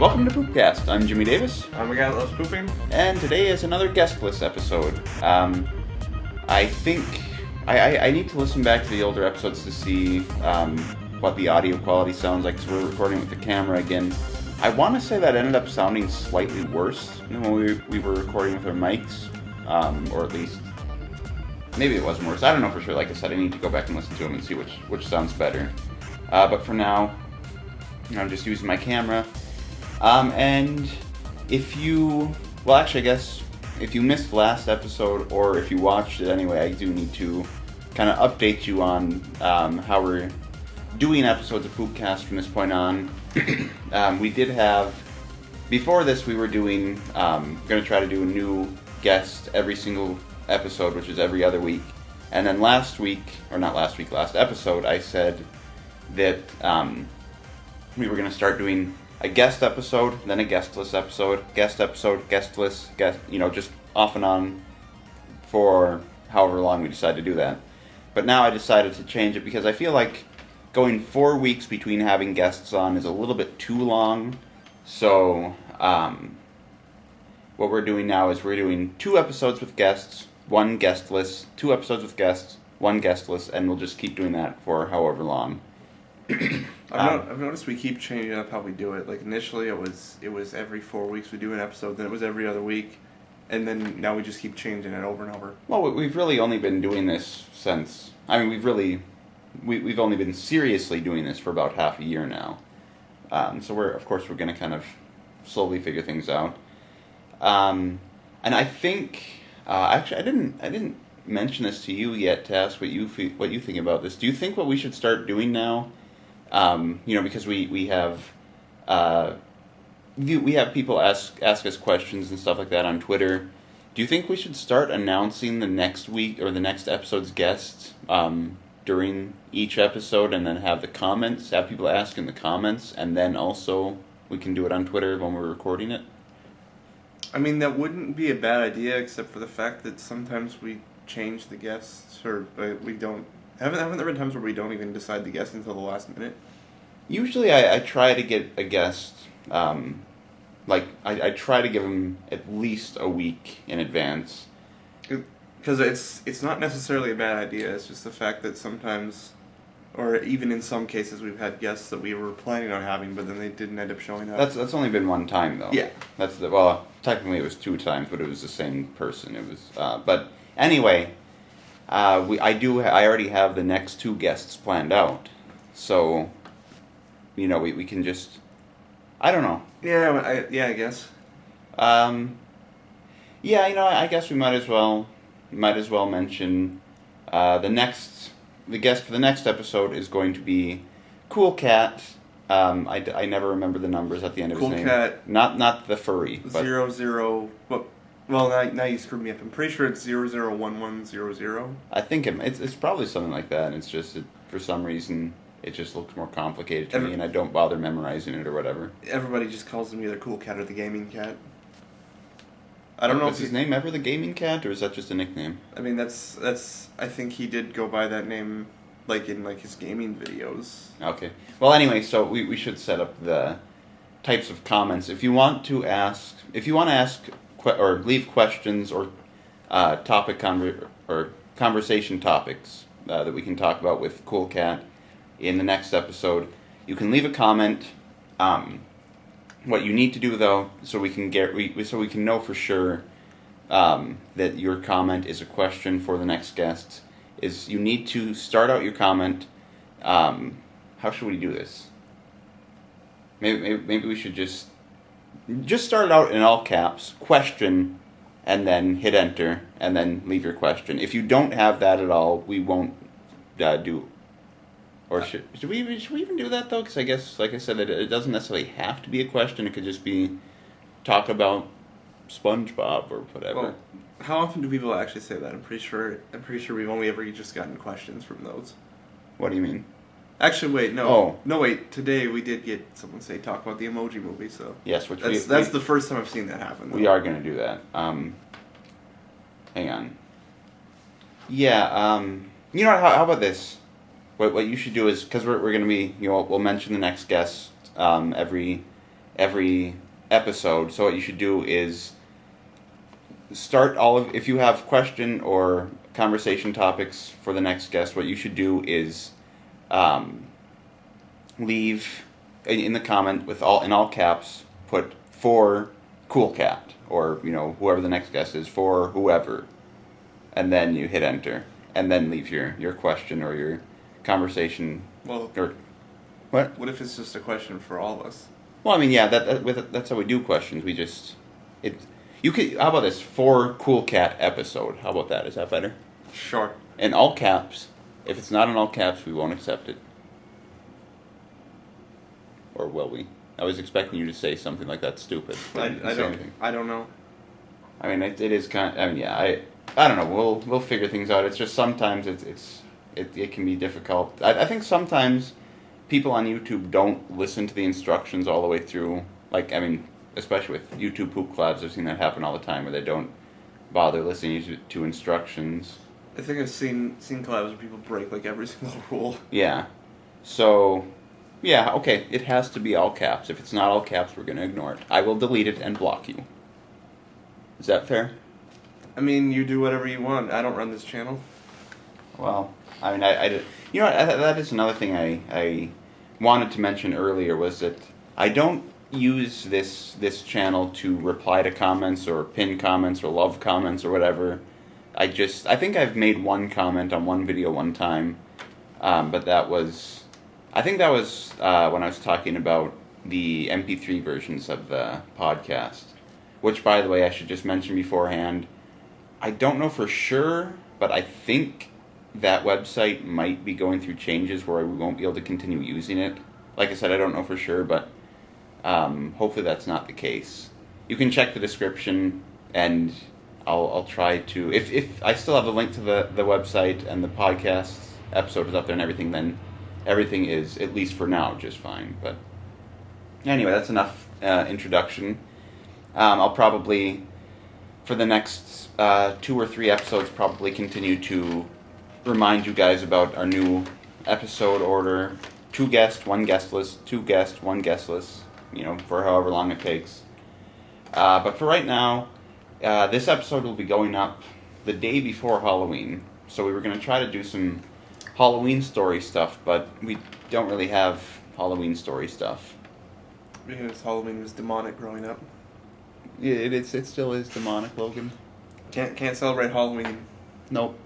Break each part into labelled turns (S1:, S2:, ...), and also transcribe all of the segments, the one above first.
S1: Welcome to Poopcast. I'm Jimmy Davis.
S2: I'm a guy that loves pooping.
S1: And today is another guest list episode. I think I need to listen back to the older episodes to see what the audio quality sounds like, because we're recording with the camera again. I want to say that ended up sounding slightly worse than when we were recording with our mics, or at least maybe it wasn't worse. I don't know for sure. Like I said, I need to go back and listen to them and see which sounds better. But for now, I'm just using my camera. And if you, well, actually, I guess if you missed last episode, or if you watched it anyway, I do need to kind of update you on how we're doing episodes of Poopcast from this point on. We did have, before this, we were doing, going to try to do a new guest every single episode, which is every other week. And then last episode, I said that we were going to start doing a guest episode, then a guest list episode, guest list, just off and on for however long we decide to do that. But now I decided to change it because I feel like going 4 weeks between having guests on is a little bit too long. So what we're doing now is we're doing 2 episodes with guests, 1 guest list, 2 episodes with guests, 1 guest list, and we'll just keep doing that for however long.
S2: I've noticed we keep changing up how we do it. Like initially it was every 4 weeks we do an episode, then it was every other week, and then now we just keep changing it over and over.
S1: Well, we've really only been doing this since, we've only been seriously doing this for about half a year now. So we're going to kind of slowly figure things out. And I think, actually, I didn't mention this to you yet to ask what you think about this. Do you think what we should start doing now? Because we have people ask us questions and stuff like that on Twitter. Do you think we should start announcing the next week or the next episode's guests during each episode, and then have people ask in the comments, and then also we can do it on Twitter when we're recording it?
S2: I mean, that wouldn't be a bad idea, except for the fact that sometimes we change the guests, or we don't. Haven't there been times where we don't even decide the guest until the last minute? Usually
S1: I try to get a guest, I try to give them at least a week in advance.
S2: Because it's not necessarily a bad idea, it's just the fact that sometimes, or even in some cases, we've had guests that we were planning on having, but then they didn't end up showing up.
S1: That's only been 1 time, though.
S2: Yeah.
S1: Technically it was 2 times, but it was the same person. It was, but anyway... I already have the next 2 guests planned out, so, we can just, I don't know.
S2: Yeah, I guess.
S1: I guess we might as well mention, the guest for the next episode is going to be Cool Cat. I never remember the numbers at the end of his name.
S2: Cool Cat.
S1: Not the furry. But
S2: 00, well, now you screwed me up. I'm pretty sure it's 001100.
S1: I think it's probably something like that, and it's just for some reason it just looks more complicated to me, and I don't bother memorizing it or whatever.
S2: Everybody just calls him either Cool Cat or the Gaming Cat. I don't know
S1: if his name ever the Gaming Cat, or is that just a nickname?
S2: I mean, that's. I think he did go by that name, in his gaming videos.
S1: Okay. Well, anyway, so we should set up the types of comments if you want to ask or leave questions or conversation topics that we can talk about with Cool Cat in the next episode. You can leave a comment. What you need to do, though, so we can know for sure that your comment is a question for the next guest, is you need to start out your comment. How should we do this? Maybe we should just start it out in all caps, question, and then hit enter, and then leave your question. If you don't have that at all, we won't do. Or should we even do that, though? Because I guess, like I said, it doesn't necessarily have to be a question. It could just be talk about SpongeBob or whatever.
S2: Well, how often do people actually say that? I'm pretty sure we've only ever just gotten questions from those.
S1: What do you mean?
S2: Actually, wait, no.
S1: Oh.
S2: No, wait. Today we did get someone say talk about the Emoji Movie, so...
S1: Yes,
S2: that's the first time I've seen that happen, though.
S1: We are going to do that. Hang on. Yeah, how about this? What you should do is, because we're going to be, we'll mention the next guest every every episode. So what you should do is if you have question or conversation topics for the next guest, what you should do is leave in the comment in all caps, put for Cool Cat, or whoever the next guest is, for whoever, and then you hit enter, and then leave your question or your conversation.
S2: Well,
S1: or what?
S2: What if it's just a question for all of us?
S1: Well, I mean, yeah, that's how we do questions. You could. How about this? For Cool Cat episode. How about that? Is that better?
S2: Sure.
S1: In all caps. If it's not in all caps, we won't accept it. Or will we? I was expecting you to say something like that stupid.
S2: I don't know.
S1: I mean, it is kind. I mean, yeah. I don't know. We'll figure things out. It's just sometimes it can be difficult. I think sometimes people on YouTube don't listen to the instructions all the way through. Like, I mean, especially with YouTube poop collabs, I've seen that happen all the time, where they don't bother listening to instructions.
S2: I think I've seen collabs where people break like every single rule.
S1: Yeah. So, yeah, okay, it has to be all caps. If it's not all caps, we're going to ignore it. I will delete it and block you. Is that fair?
S2: I mean, you do whatever you want. I don't run this channel.
S1: Well, I mean, I did. You know, that is another thing I wanted to mention earlier, was that I don't use this channel to reply to comments or pin comments or love comments or whatever. I think I've made one comment on one video one time, but I think that was when I was talking about the MP3 versions of the podcast, which, by the way, I should just mention beforehand, I don't know for sure, but I think that website might be going through changes where we won't be able to continue using it. Like I said, I don't know for sure, but hopefully that's not the case. You can check the description, and I'll try to, if I still have the link to the website and the podcast episode is up there and everything, then everything is, at least for now, just fine. But anyway, that's enough introduction. I'll probably, for the next 2 or 3 episodes, probably continue to remind you guys about our new episode order. 2 guests, 1 guest list, 2 guests, 1 guest list, for however long it takes. But for right now, this episode will be going up the day before Halloween. So we were going to try to do some Halloween story stuff, but we don't really have Halloween story stuff.
S2: Because Halloween was demonic growing up.
S1: Yeah, it still is demonic, Logan.
S2: Can't celebrate Halloween.
S1: Nope.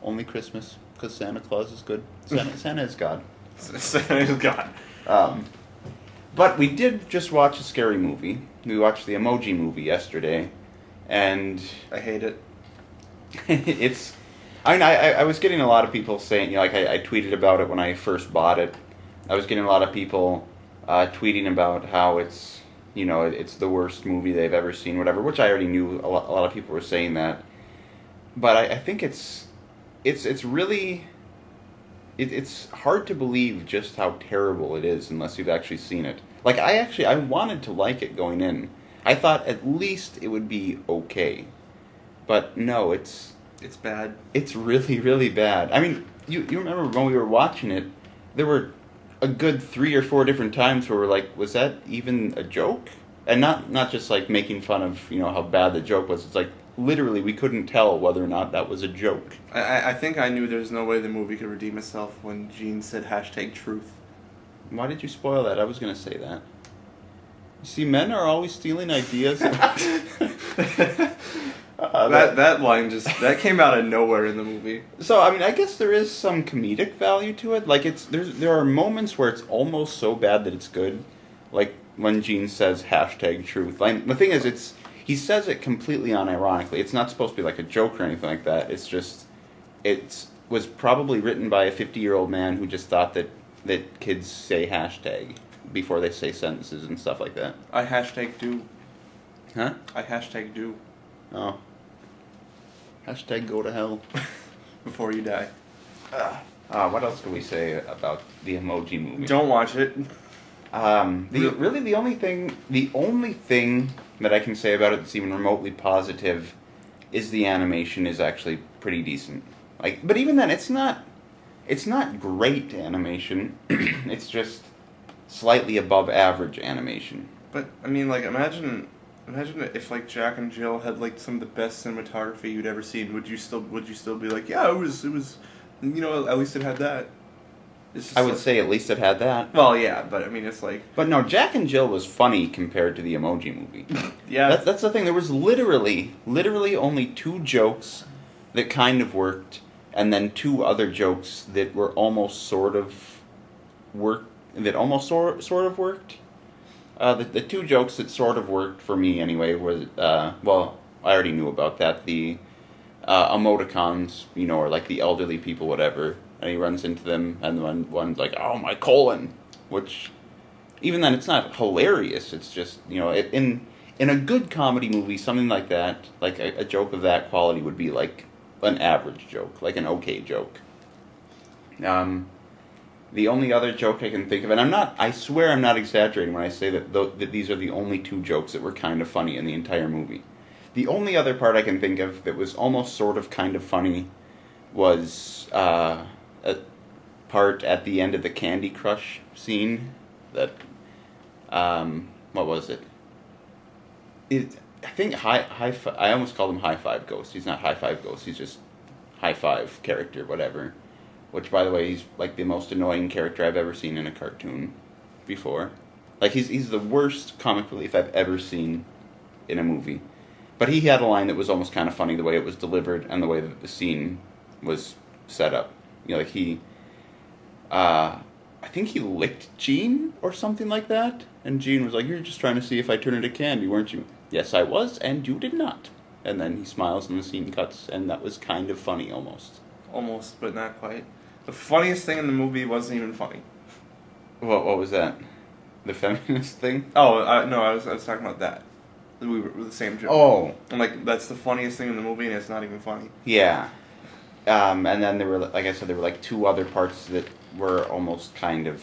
S1: Only Christmas, because Santa Claus is good. Santa is God.
S2: Santa is God.
S1: But we did just watch a scary movie. We watched the Emoji Movie yesterday, and
S2: I hate it.
S1: I was getting a lot of people saying, I tweeted about it when I first bought it. I was getting a lot of people tweeting about how it's the worst movie they've ever seen, whatever, which I already knew. A lot of people were saying that. But I think it's really... It's hard to believe just how terrible it is unless you've actually seen it. Like, I wanted to like it going in. I thought at least it would be okay. But no, it's
S2: bad.
S1: It's really, really bad. I mean, you remember when we were watching it, there were a good 3 or 4 different times where we're like, was that even a joke? And not just like making fun of, how bad the joke was. It's like, literally, we couldn't tell whether or not that was a joke.
S2: I think I knew there's no way the movie could redeem itself when Gene said #truth.
S1: Why did you spoil that? I was going to say that. You see, men are always stealing ideas.
S2: That line that came out of nowhere in the movie.
S1: So, I mean, I guess there is some comedic value to it. Like, there are moments where it's almost so bad that it's good. Like, when Gene says #truth. Like, the thing is, he says it completely unironically. It's not supposed to be like a joke or anything like that. It's just, it was probably written by a 50-year-old man who just thought that kids say hashtag before they say sentences and stuff like that.
S2: I #do.
S1: Huh?
S2: I #do.
S1: Oh. #go to hell.
S2: Before you die.
S1: What else can we say about the Emoji Movie?
S2: Don't watch it.
S1: The only thing that I can say about it that's even remotely positive is the animation is actually pretty decent. Like, but even then, it's not great animation. It's just slightly above average animation.
S2: But I mean, like, imagine if like Jack and Jill had like some of the best cinematography you'd ever seen. Would you still be like, yeah, it was, you know, at least it had that. It's just
S1: I would say at least it had that.
S2: Well, yeah, but I mean, it's like.
S1: But no, Jack and Jill was funny compared to the Emoji Movie.
S2: Yeah.
S1: That's the thing. There was literally only 2 jokes that kind of worked, and then 2 other jokes that were almost sort of worked. The 2 jokes that sort of worked for me anyway was well, I already knew about that. The emoticons, you know, or like the elderly people, whatever. And he runs into them, and one's like, "Oh, my colon," which, even then, it's not hilarious. It's just, you know, in a good comedy movie, something like that, like a joke of that quality would be like an average joke, like an okay joke. The only other joke I can think of, and I swear I'm not exaggerating when I say that these are the only 2 jokes that were kind of funny in the entire movie. The only other part I can think of that was almost sort of kind of funny was a part at the end of the Candy Crush scene that, what was it? I think I almost called him High Five Ghost. He's not High Five Ghost, he's just High Five character, whatever. Which, by the way, he's like the most annoying character I've ever seen in a cartoon before. Like, he's the worst comic relief I've ever seen in a movie. But he had a line that was almost kind of funny, the way it was delivered and the way that the scene was set up. You know, like I think he licked Gene or something like that. And Gene was like, "You're just trying to see if I turn into candy, weren't you?" "Yes, I was, and you did not." And then he smiles and the scene cuts, and that was kind of funny almost.
S2: Almost, but not quite. The funniest thing in the movie wasn't even funny.
S1: What was that? The feminist thing?
S2: Oh, no, I was talking about that. We were the same joke.
S1: Oh.
S2: And, like, that's the funniest thing in the movie, and it's not even funny.
S1: Yeah. And then there were, like I said, there were like 2 other parts that were almost kind of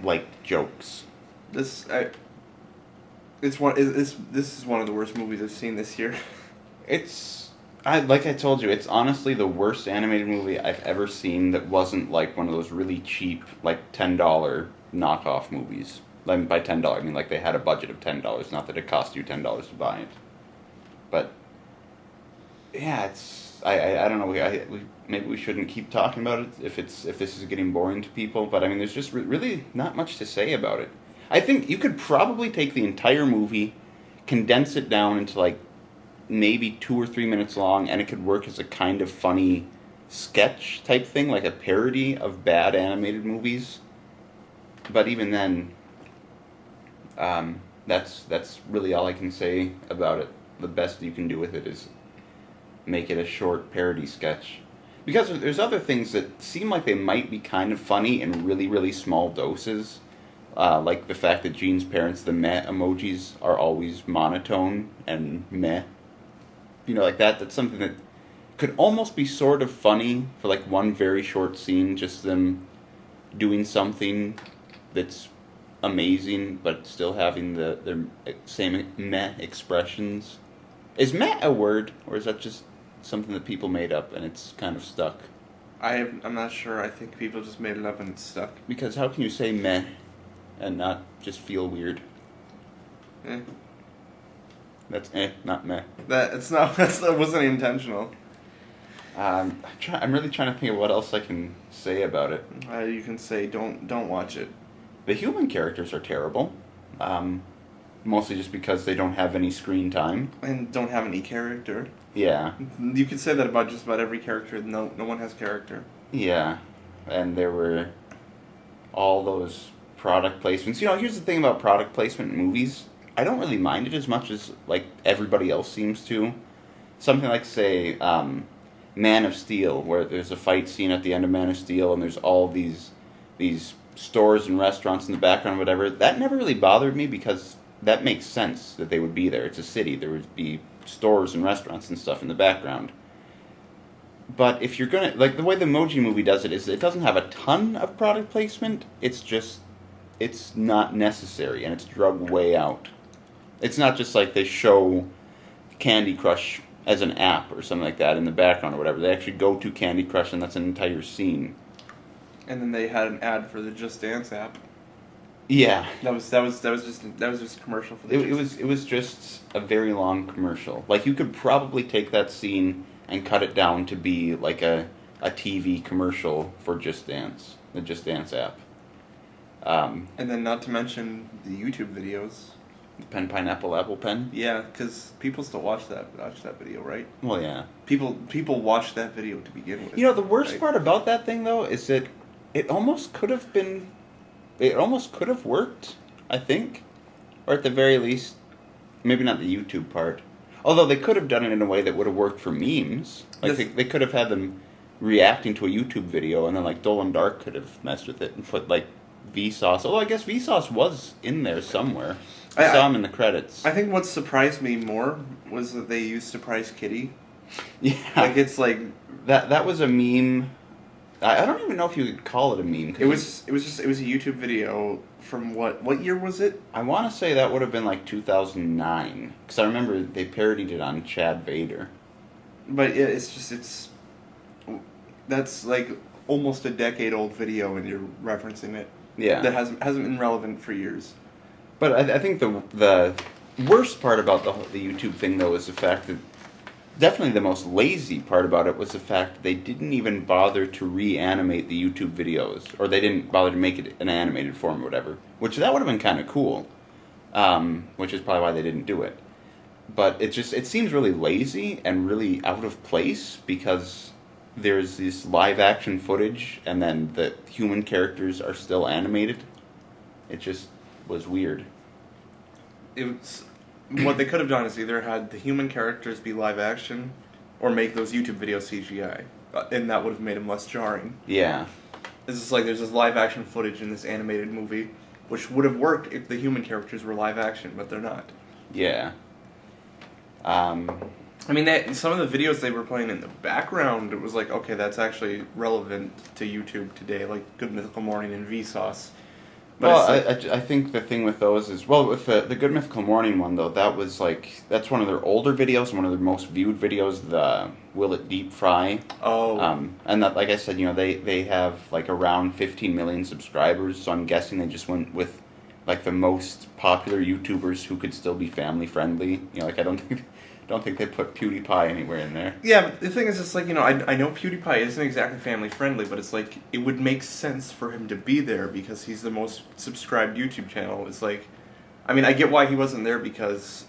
S1: like jokes.
S2: This is one of the worst movies I've seen this year.
S1: Like I told you, it's honestly the worst animated movie I've ever seen that wasn't like one of those really cheap, like $10 knockoff movies. Like, by $10, I mean like they had a budget of $10, not that it cost you $10 to buy it. But yeah, I don't know. Maybe we shouldn't keep talking about it if this is getting boring to people. But I mean, there's just really not much to say about it. I think you could probably take the entire movie, condense it down into like maybe 2 or 3 minutes long, and it could work as a kind of funny sketch type thing, like a parody of bad animated movies. But even then, that's really all I can say about it. The best you can do with it is make it a short parody sketch. Because there's other things that seem like they might be kind of funny in really, really small doses. Like the fact that Gene's parents, the meh emojis, are always monotone and meh. You know, like that. That's something that could almost be sort of funny for like one very short scene, just them doing something that's amazing, but still having their same meh expressions. Is meh a word, or is that just something that people made up and it's kind of stuck?
S2: I'm not sure. I think people just made it up and it's stuck.
S1: Because how can you say meh and not just feel weird?
S2: Eh.
S1: That's not meh.
S2: That wasn't intentional.
S1: I'm really trying to think of what else I can say about it.
S2: You can say don't watch it.
S1: The human characters are terrible. Mostly just because they don't have any screen time.
S2: And don't have any character.
S1: Yeah.
S2: You could say that about just about every character. No one has character.
S1: Yeah. And there were all those product placements. You know, here's the thing about product placement in movies. I don't really mind it as much as, like, everybody else seems to. Something like, say, Man of Steel, where there's a fight scene at the end of Man of Steel, and there's all these stores and restaurants in the background, whatever. That never really bothered me because that makes sense that they would be there. It's a city. There would be stores and restaurants and stuff in the background. But if you're gonna, like, the way the Emoji Movie does it is it doesn't have a ton of product placement. It's not necessary, and it's drugged way out. It's not just like they show Candy Crush as an app or something like that in the background or whatever. They actually go to Candy Crush, and that's an entire scene.
S2: And then they had an ad for the Just Dance app.
S1: Yeah.
S2: That was just a commercial for the.
S1: It was just a very long commercial. Like you could probably take that scene and cut it down to be like a TV commercial for Just Dance, the Just Dance app.
S2: And then not to mention the YouTube videos.
S1: The pen, pineapple, apple pen.
S2: Yeah, because people still watch that video, right?
S1: Well, yeah.
S2: People watch that video to begin with.
S1: You know, the worst
S2: right?
S1: part about that thing though is that it almost could have been, it almost could have worked. I think, or at the very least, maybe not the YouTube part. Although they could have done it in a way that would have worked for memes. Like they could have had them reacting to a YouTube video, and then like Dolan Dark could have messed with it and put like Vsauce. Although I guess Vsauce was in there somewhere. I saw him in the credits.
S2: I think what surprised me more was that they used Surprise Kitty.
S1: Yeah,
S2: like it's like
S1: that was a meme. I don't even know if you could call it a meme.
S2: It was a YouTube video from what year was it?
S1: I want to say that would have been like 2009 because I remember they parodied it on Chad Vader.
S2: But yeah, that's like almost a decade old video, and you're referencing it.
S1: Yeah,
S2: that hasn't been relevant for years.
S1: But I think the worst part about the YouTube thing though is the fact that definitely the most lazy part about it was the fact that they didn't even bother to reanimate the YouTube videos, or they didn't bother to make it an animated form or whatever, which that would have been kind of cool, which is probably why they didn't do it. But it seems really lazy and really out of place because there's this live action footage and then the human characters are still animated. It just was weird.
S2: What they could have done is either had the human characters be live action, or make those YouTube videos CGI, and that would have made them less jarring.
S1: Yeah.
S2: It's just like there's this live action footage in this animated movie, which would have worked if the human characters were live action, but they're not.
S1: Yeah.
S2: I mean, some of the videos they were playing in the background, it was like, okay, that's actually relevant to YouTube today, like Good Mythical Morning and Vsauce. But
S1: well, I think the thing with those is, well, with the Good Mythical Morning one, though, that's one of their older videos, one of their most viewed videos, the Will It Deep Fry.
S2: Oh.
S1: And that, like I said, they have, like, around 15 million subscribers, so I'm guessing they just went with, like, the most popular YouTubers who could still be family-friendly. Like, I don't think they put PewDiePie anywhere in there.
S2: Yeah, but the thing is, it's like, I know PewDiePie isn't exactly family-friendly, but it's like, it would make sense for him to be there because he's the most subscribed YouTube channel. It's like, I mean, I get why he wasn't there because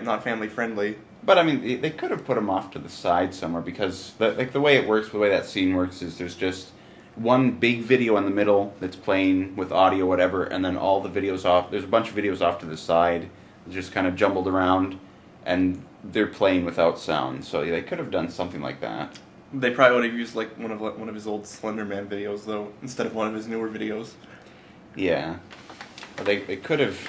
S2: not family-friendly.
S1: But, I mean, they could have put him off to the side somewhere because, the way it works, the way that scene works is there's just one big video in the middle that's playing with audio, whatever, and then all the videos off, there's a bunch of videos off to the side, just kind of jumbled around, and they're playing without sound, so they could have done something like that.
S2: They probably would have used like one of his old Slender Man videos though, instead of one of his newer videos.
S1: Yeah, but they could have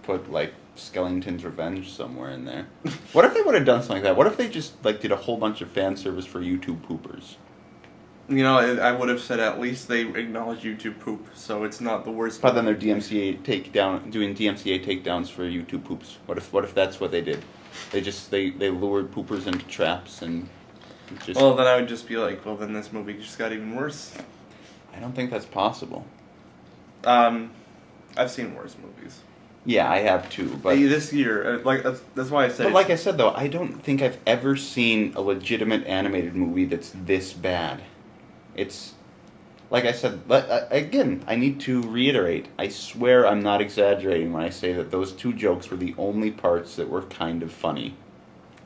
S1: put like Skellington's Revenge somewhere in there. What if they would have done something like that? What if they just like did a whole bunch of fan service for YouTube poopers?
S2: I would have said at least they acknowledge YouTube poop, so it's not the worst.
S1: But then they're doing DMCA takedowns for YouTube poops. What if that's what they did? They lured poopers into traps and just.
S2: Well, then I would just be like, well, then this movie just got even worse.
S1: I don't think that's possible.
S2: I've seen worse movies.
S1: Yeah, I have too, but
S2: this year, that's why I said.
S1: But like I said though, I don't think I've ever seen a legitimate animated movie that's this bad. It's, like I said, again, I need to reiterate, I swear I'm not exaggerating when I say that those two jokes were the only parts that were kind of funny.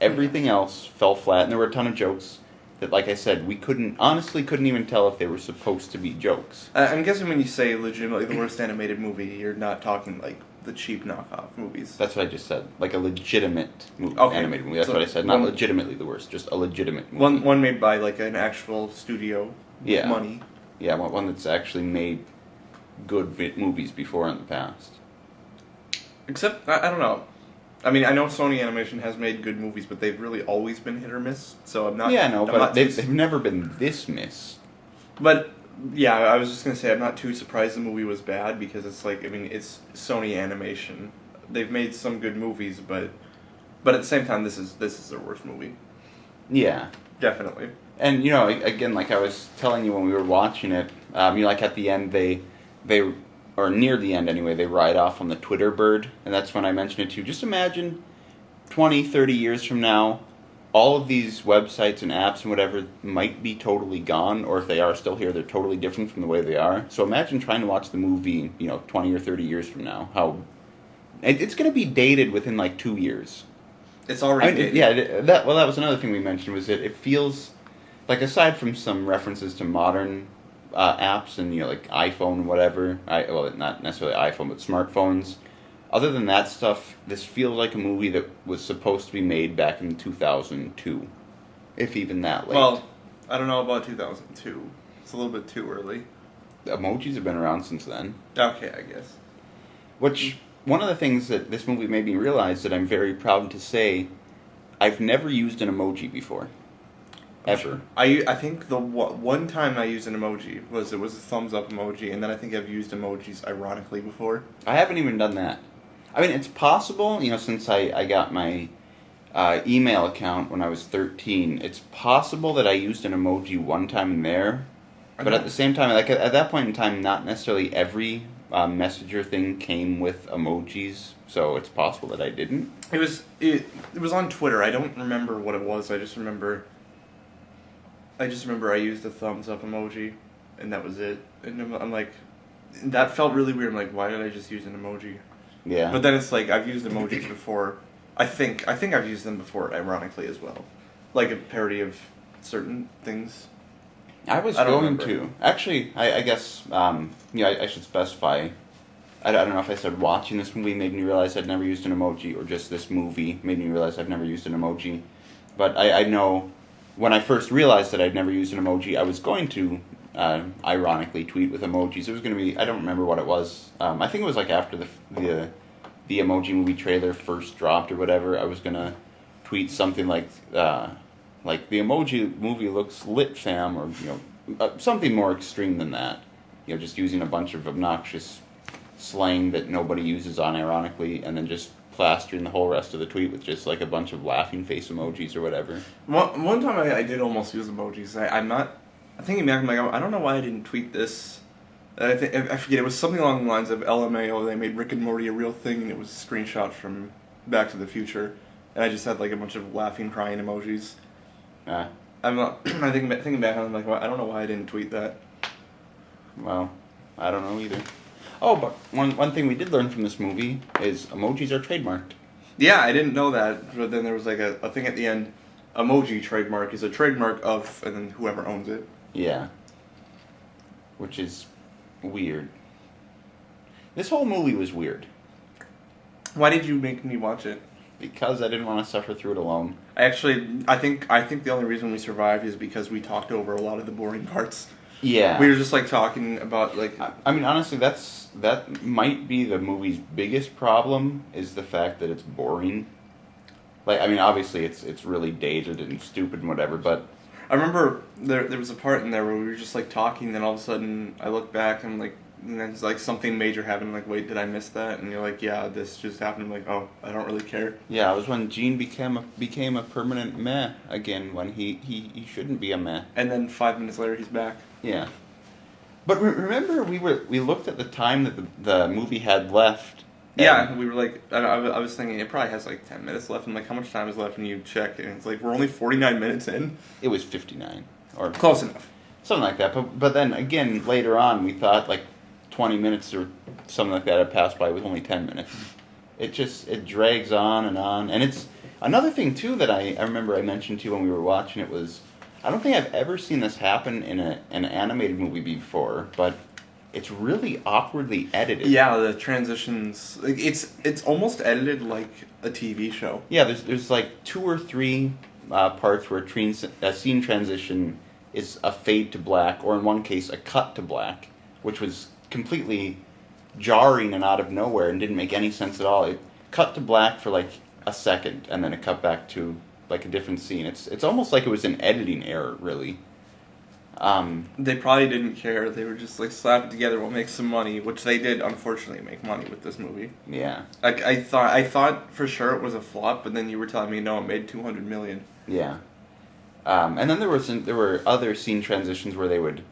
S1: Everything else fell flat, and there were a ton of jokes that, like I said, we honestly couldn't even tell if they were supposed to be jokes.
S2: I'm guessing when you say legitimately the worst animated movie, you're not talking like the cheap knockoff movies.
S1: That's what I just said. Like a legitimate movie,
S2: okay.
S1: Animated movie. That's what I said. Not legitimately the worst, just a legitimate movie.
S2: One made by like an actual studio with money.
S1: Yeah, one that's actually made good movies before in the past.
S2: Except, I don't know. I mean, I know Sony Animation has made good movies, but they've really always been hit or miss, so I'm not...
S1: Yeah, no, but they've never been this miss.
S2: But, yeah, I was just going to say, I'm not too surprised the movie was bad, because it's like, I mean, it's Sony Animation. They've made some good movies, but at the same time, this is their worst movie.
S1: Yeah.
S2: Definitely.
S1: And, again, like I was telling you when we were watching it, like at the end, they or near the end anyway, they ride off on the Twitter bird, and that's when I mentioned it too. Just imagine 20, 30 years from now, all of these websites and apps and whatever might be totally gone, or if they are still here, they're totally different from the way they are. So imagine trying to watch the movie, 20 or 30 years from now. How it's going to be dated within like 2 years.
S2: It's already dated.
S1: Yeah, that was another thing we mentioned, was that it feels like, aside from some references to modern apps and like iPhone and whatever, not necessarily iPhone, but smartphones. Other than that stuff, this feels like a movie that was supposed to be made back in 2002, if even that late.
S2: Well, I don't know about 2002. It's a little bit too early.
S1: Emojis have been around since then.
S2: Okay, I guess.
S1: Which, one of the things that this movie made me realize that I'm very proud to say, I've never used an emoji before. Ever.
S2: I think the one time I used an emoji it was a thumbs up emoji, and then I think I've used emojis ironically before.
S1: I haven't even done that. I mean, it's possible, since I got my email account when I was 13, it's possible that I used an emoji one time in there, but at the same time, like at that point in time, not necessarily every messenger thing came with emojis, so it's possible that I didn't.
S2: It was on Twitter. I don't remember what it was. I just remember I used the thumbs up emoji, and that was it. And I'm like, that felt really weird. I'm like, why did I just use an emoji?
S1: Yeah.
S2: But then it's like, I've used emojis before. I think I've used them before, ironically, as well. Like a parody of certain things.
S1: I was going to. Actually, I guess, I should specify. I don't know if I said watching this movie made me realize I'd never used an emoji, or just this movie made me realize I've never used an emoji. But I know when I first realized that I'd never used an emoji, I was going to ironically tweet with emojis. It was going to be, I don't remember what it was. I think it was like after the Emoji Movie trailer first dropped or whatever. I was going to tweet something like the Emoji Movie looks lit, fam, or something more extreme than that. Just using a bunch of obnoxious slang that nobody uses unironically, and then just plastering the whole rest of the tweet with just like a bunch of laughing face emojis or whatever.
S2: One time I did almost use emojis. I'm thinking back, I'm like, I don't know why I didn't tweet this. I forget, it was something along the lines of LMAO, they made Rick and Morty a real thing, and it was a screenshot from Back to the Future, and I just had like a bunch of laughing, crying emojis. I'm not, thinking back, I'm like, well, I don't know why I didn't tweet that.
S1: Well, I don't know either. Oh, but one thing we did learn from this movie is emojis are trademarked.
S2: Yeah, I didn't know that, but then there was like a thing at the end, emoji trademark is a trademark of, and then whoever owns it.
S1: Yeah. Which is weird. This whole movie was weird.
S2: Why did you make me watch it?
S1: Because I didn't want to suffer through it alone.
S2: I think the only reason we survived is because we talked over a lot of the boring parts.
S1: Yeah.
S2: We were just like talking about like...
S1: I mean, honestly, that might be the movie's biggest problem, is the fact that it's boring. Like, I mean, obviously it's really dated and stupid and whatever, but...
S2: I remember there was a part in there where we were just like talking, then all of a sudden I look back and like, and then it's like something major happened. I'm like, wait, did I miss that? And you're like, yeah, this just happened. I'm like, oh, I don't really care.
S1: Yeah, it was when Gene became a permanent meh again, when he shouldn't be a meh.
S2: And then 5 minutes later, he's back.
S1: Yeah. But remember, we looked at the time that the movie had left.
S2: Yeah, we were like, I was thinking it probably has like 10 minutes left. I'm like, how much time is left? And you check, and it's like, we're only 49 minutes in.
S1: It was 59. Or
S2: close enough.
S1: Something like that. But then, again, later on, we thought like 20 minutes or something like that had passed by with only 10 minutes. It drags on. And it's another thing, too, that I remember I mentioned to you when we were watching it was, I don't think I've ever seen this happen in an animated movie before, but it's really awkwardly edited.
S2: Yeah, the transitions, like it's almost edited like a TV show.
S1: Yeah, there's like 2 or 3 parts where a scene transition is a fade to black, or in one case a cut to black, which was completely jarring and out of nowhere and didn't make any sense at all. It cut to black for like a second, and then it cut back to like a different scene. It's almost like it was an editing error, really.
S2: They probably didn't care. They were just like, slap it together, we'll make some money, which they did, unfortunately, make money with this movie.
S1: Yeah.
S2: Like I thought for sure it was a flop, but then you were telling me no, it made $200 million.
S1: Yeah. And then there were other scene transitions where they would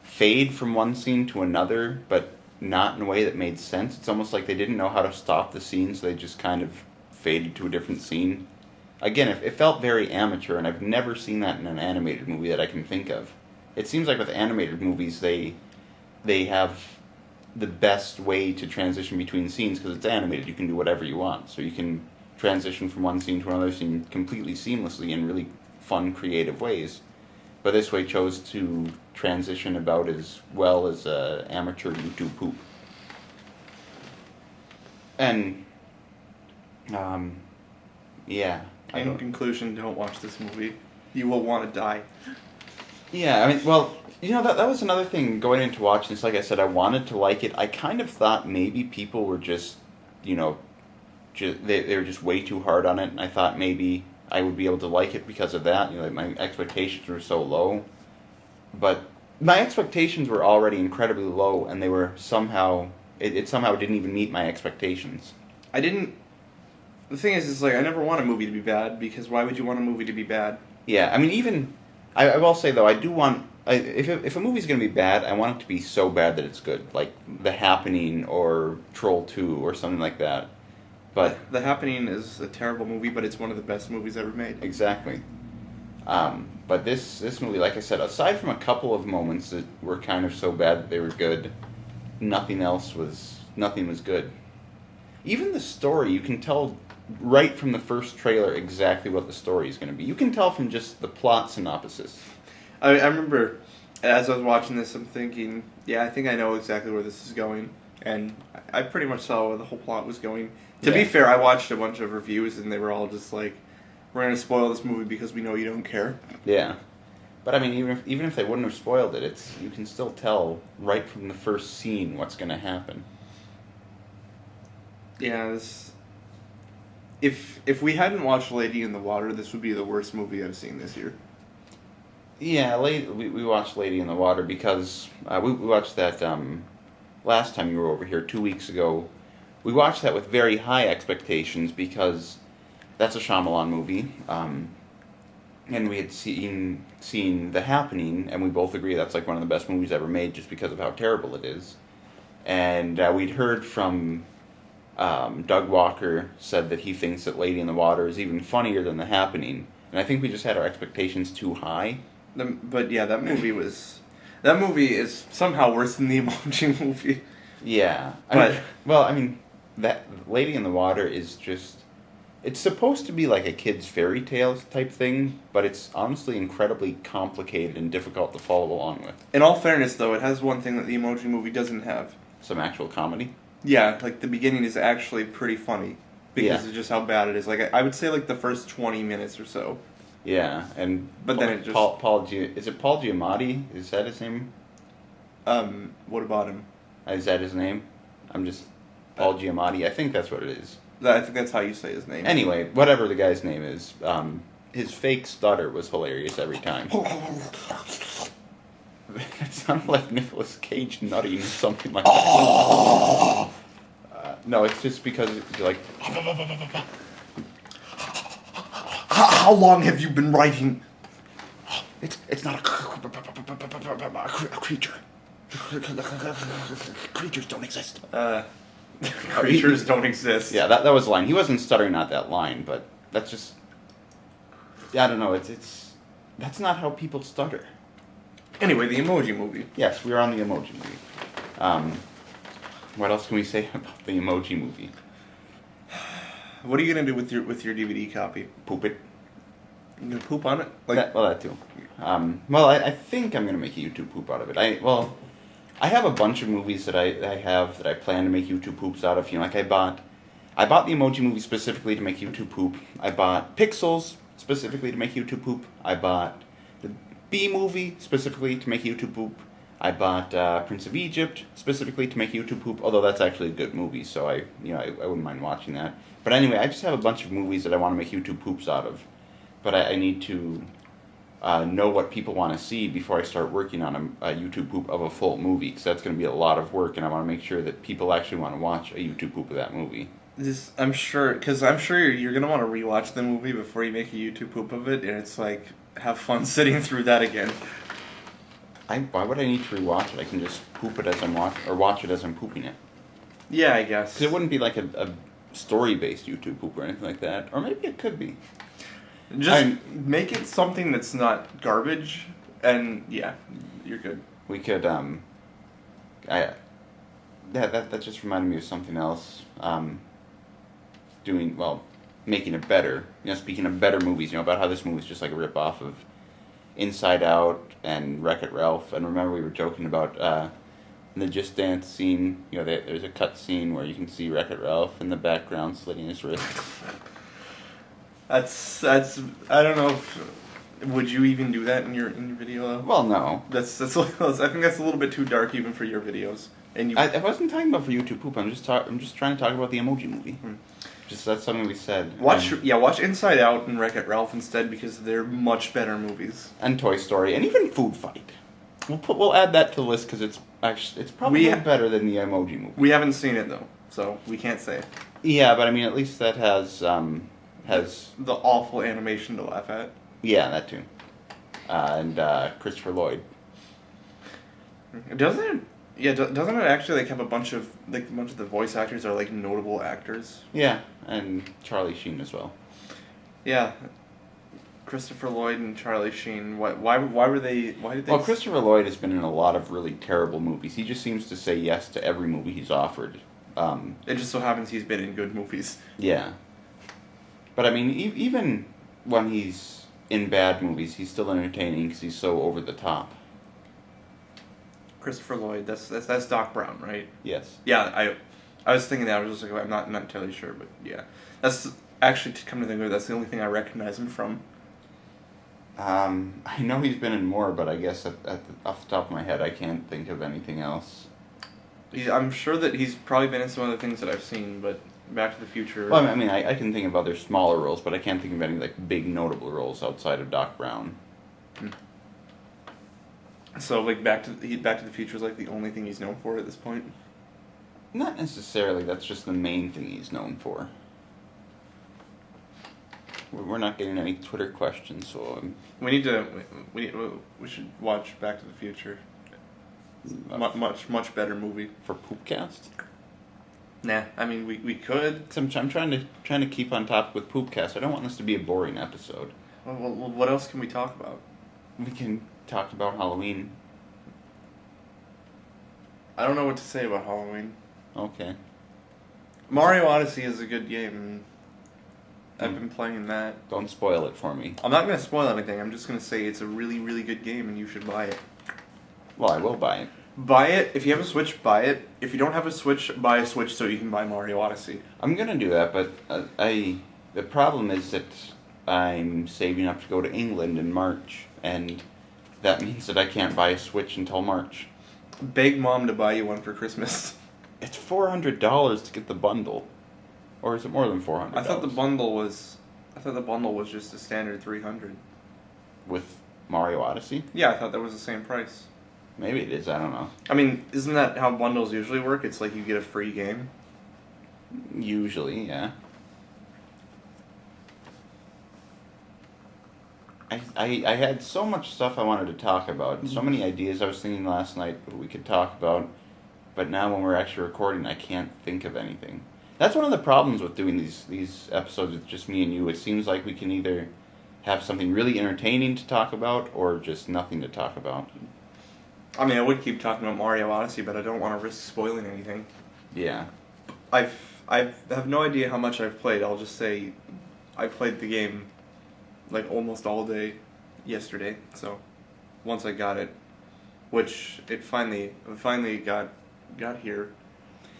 S1: fade from one scene to another, but not in a way that made sense. It's almost like they didn't know how to stop the scene, so they just kind of faded to a different scene. Again, it felt very amateur, and I've never seen that in an animated movie that I can think of. It seems like with animated movies, they have the best way to transition between scenes because it's animated. You can do whatever you want, so you can transition from one scene to another scene completely seamlessly in really fun, creative ways. But this way chose to transition about as well as amateur YouTube poop. And, yeah.
S2: In conclusion, don't watch this movie. You will want to die.
S1: Yeah, I mean, well, that was another thing going into watching this. Like I said, I wanted to like it. I kind of thought maybe people were just, they were just way too hard on it, and I thought maybe I would be able to like it because of that. My expectations were so low. But my expectations were already incredibly low, and they were somehow... It somehow didn't even meet my expectations.
S2: The thing is like, I never want a movie to be bad, because why would you want a movie to be bad?
S1: Yeah, I mean, even... I will say, though, I do want... If a movie's going to be bad, I want it to be so bad that it's good. Like The Happening or Troll 2 or something like that. But
S2: The Happening is a terrible movie, but it's one of the best movies ever made.
S1: Exactly. But this movie, like I said, aside from a couple of moments that were kind of so bad that they were good, nothing was good. Even the story, you can tell right from the first trailer exactly what the story is going to be. You can tell from just the plot synopsis.
S2: I remember, as I was watching this, I'm thinking, yeah, I think I know exactly where this is going. And I pretty much saw where the whole plot was going. To be fair, I watched a bunch of reviews, and they were all just like, we're going to spoil this movie because we know you don't care.
S1: Yeah. But I mean, even if they wouldn't have spoiled it, you can still tell right from the first scene what's going to happen.
S2: Yeah, if we hadn't watched Lady in the Water, this would be the worst movie I've seen this year.
S1: Yeah, we watched Lady in the Water because we watched that last time you were over here 2 weeks ago. We watched that with very high expectations because that's a Shyamalan movie, and we had seen The Happening, and we both agree that's like one of the best movies ever made just because of how terrible it is. And we'd heard from Doug Walker said that he thinks that Lady in the Water is even funnier than The Happening, and I think we just had our expectations too high.
S2: But yeah, that movie is somehow worse than the Emoji Movie.
S1: Yeah, I mean, that Lady in the Water is just... It's supposed to be like a kid's fairy tale type thing, but it's honestly incredibly complicated and difficult to follow along with.
S2: In all fairness, though, it has one thing that the Emoji Movie doesn't have.
S1: Some actual comedy?
S2: Yeah, like the beginning is actually pretty funny because of just how bad it is. Like I would say like the first 20 minutes or so.
S1: Yeah,
S2: but then it just...
S1: is it Paul Giamatti? Is that his name?
S2: What about him?
S1: Is that his name? I'm just... Paul Giamatti. I think that's what it is.
S2: I think that's how you say his name.
S1: Anyway, whatever the guy's name is, his fake stutter was hilarious every time. It sounded like Nicolas Cage nutting or something like that. No, it's just because you're like...
S2: How long have you been writing?
S1: It's not a creature. Creatures don't exist.
S2: Creatures don't exist.
S1: Yeah, that was the line. He wasn't stuttering out that line, but that's just... I don't know, that's not how people stutter.
S2: Anyway, the Emoji Movie.
S1: Yes, we are on the Emoji Movie. What else can we say about the Emoji Movie?
S2: What are you gonna do with your DVD copy?
S1: Poop it.
S2: You gonna poop on it?
S1: That too. I think I'm gonna make a YouTube poop out of it. I have a bunch of movies that I plan to make YouTube poops out of. Like I bought the Emoji Movie specifically to make YouTube poop. I bought Pixels specifically to make YouTube poop. I bought the B Movie specifically to make YouTube poop. I bought Prince of Egypt specifically to make YouTube poop. Although that's actually a good movie, so I wouldn't mind watching that. But anyway, I just have a bunch of movies that I want to make YouTube poops out of. But I need to know what people want to see before I start working on a YouTube poop of a full movie, because that's going to be a lot of work, and I want to make sure that people actually want to watch a YouTube poop of that movie.
S2: I'm sure you're going to want to rewatch the movie before you make a YouTube poop of it, and it's like, have fun sitting through that again.
S1: Why would I need to rewatch it? I can just poop it as I'm watch it as I'm pooping it.
S2: Yeah, I guess.
S1: 'Cause it wouldn't be like a story-based YouTube poop or anything like that. Or maybe it could be.
S2: Just make it something that's not garbage, and yeah, you're good.
S1: We could, that just reminded me of something else. Making it better. Speaking of better movies, about how this movie's just like a rip-off of Inside Out and Wreck-It Ralph. And remember we were joking about the Just Dance scene. There's a cut scene where you can see Wreck-It Ralph in the background slitting his wrists.
S2: That's I don't know would you even do that in your video though?
S1: Well, no.
S2: That's I think that's a little bit too dark even for your videos. And
S1: I wasn't talking about for YouTube poop. I'm just trying to talk about the Emoji Movie. Just that's something we said.
S2: Watch Inside Out and Wreck-It Ralph instead because they're much better movies.
S1: And Toy Story and even Food Fight. We'll add that to the list because it's probably better than the Emoji Movie.
S2: We haven't seen it though, so we can't say.
S1: Yeah, but I mean at least that has
S2: the awful animation to laugh at.
S1: Yeah, that too. And Christopher Lloyd.
S2: Doesn't it? Yeah, doesn't it actually have a bunch of the voice actors are notable actors?
S1: Yeah, and Charlie Sheen as well.
S2: Yeah, Christopher Lloyd and Charlie Sheen. Why did they?
S1: Well, Christopher Lloyd has been in a lot of really terrible movies. He just seems to say yes to every movie he's offered.
S2: It just so happens he's been in good movies.
S1: Yeah, but I mean, even when he's in bad movies, he's still entertaining because he's so over the top.
S2: Christopher Lloyd, that's Doc Brown, right?
S1: Yes.
S2: Yeah, I was thinking that. I was just I'm not entirely sure, but yeah, that's actually to come to think of it, that's the only thing I recognize him from.
S1: I know he's been in more, but I guess off the top of my head, I can't think of anything else.
S2: I'm sure that he's probably been in some other things that I've seen, but Back to the Future.
S1: Well, I mean, I can think of other smaller roles, but I can't think of any big notable roles outside of Doc Brown.
S2: So Back to the Future is the only thing he's known for at this point.
S1: Not necessarily. That's just the main thing he's known for. We're not getting any Twitter questions, so
S2: we should watch Back to the Future. Much better movie
S1: for Poopcast.
S2: Nah, I mean we could.
S1: I'm trying to keep on top with Poopcast. I don't want this to be a boring episode.
S2: Well, what else can we talk about?
S1: We can talk about Halloween.
S2: I don't know what to say about Halloween.
S1: Okay.
S2: Mario Odyssey is a good game. I've been playing that.
S1: Don't spoil it for me.
S2: I'm not going to spoil anything. I'm just going to say it's a really, really good game and you should buy it.
S1: Well, I will buy it.
S2: Buy it. If you have a Switch, buy it. If you don't have a Switch, buy a Switch so you can buy Mario Odyssey.
S1: I'm going to do that, but the problem is that I'm saving up to go to England in March, and that means that I can't buy a Switch until March.
S2: Beg Mom to buy you one for Christmas.
S1: It's $400 to get the bundle. Or is it more than $400?
S2: I thought the bundle was just a standard $300.
S1: With Mario Odyssey?
S2: Yeah, I thought that was the same price.
S1: Maybe it is, I don't know.
S2: I mean, isn't that how bundles usually work? It's you get a free game?
S1: Usually, yeah. I had so much stuff I wanted to talk about, so many ideas I was thinking last night that we could talk about, but now when we're actually recording, I can't think of anything. That's one of the problems with doing these episodes with just me and you. It seems like we can either have something really entertaining to talk about or just nothing to talk about.
S2: I mean, I would keep talking about Mario Odyssey, but I don't want to risk spoiling anything.
S1: Yeah.
S2: I have no idea how much I've played. I'll just say I played the game almost all day yesterday. So once I got it, which it finally got here.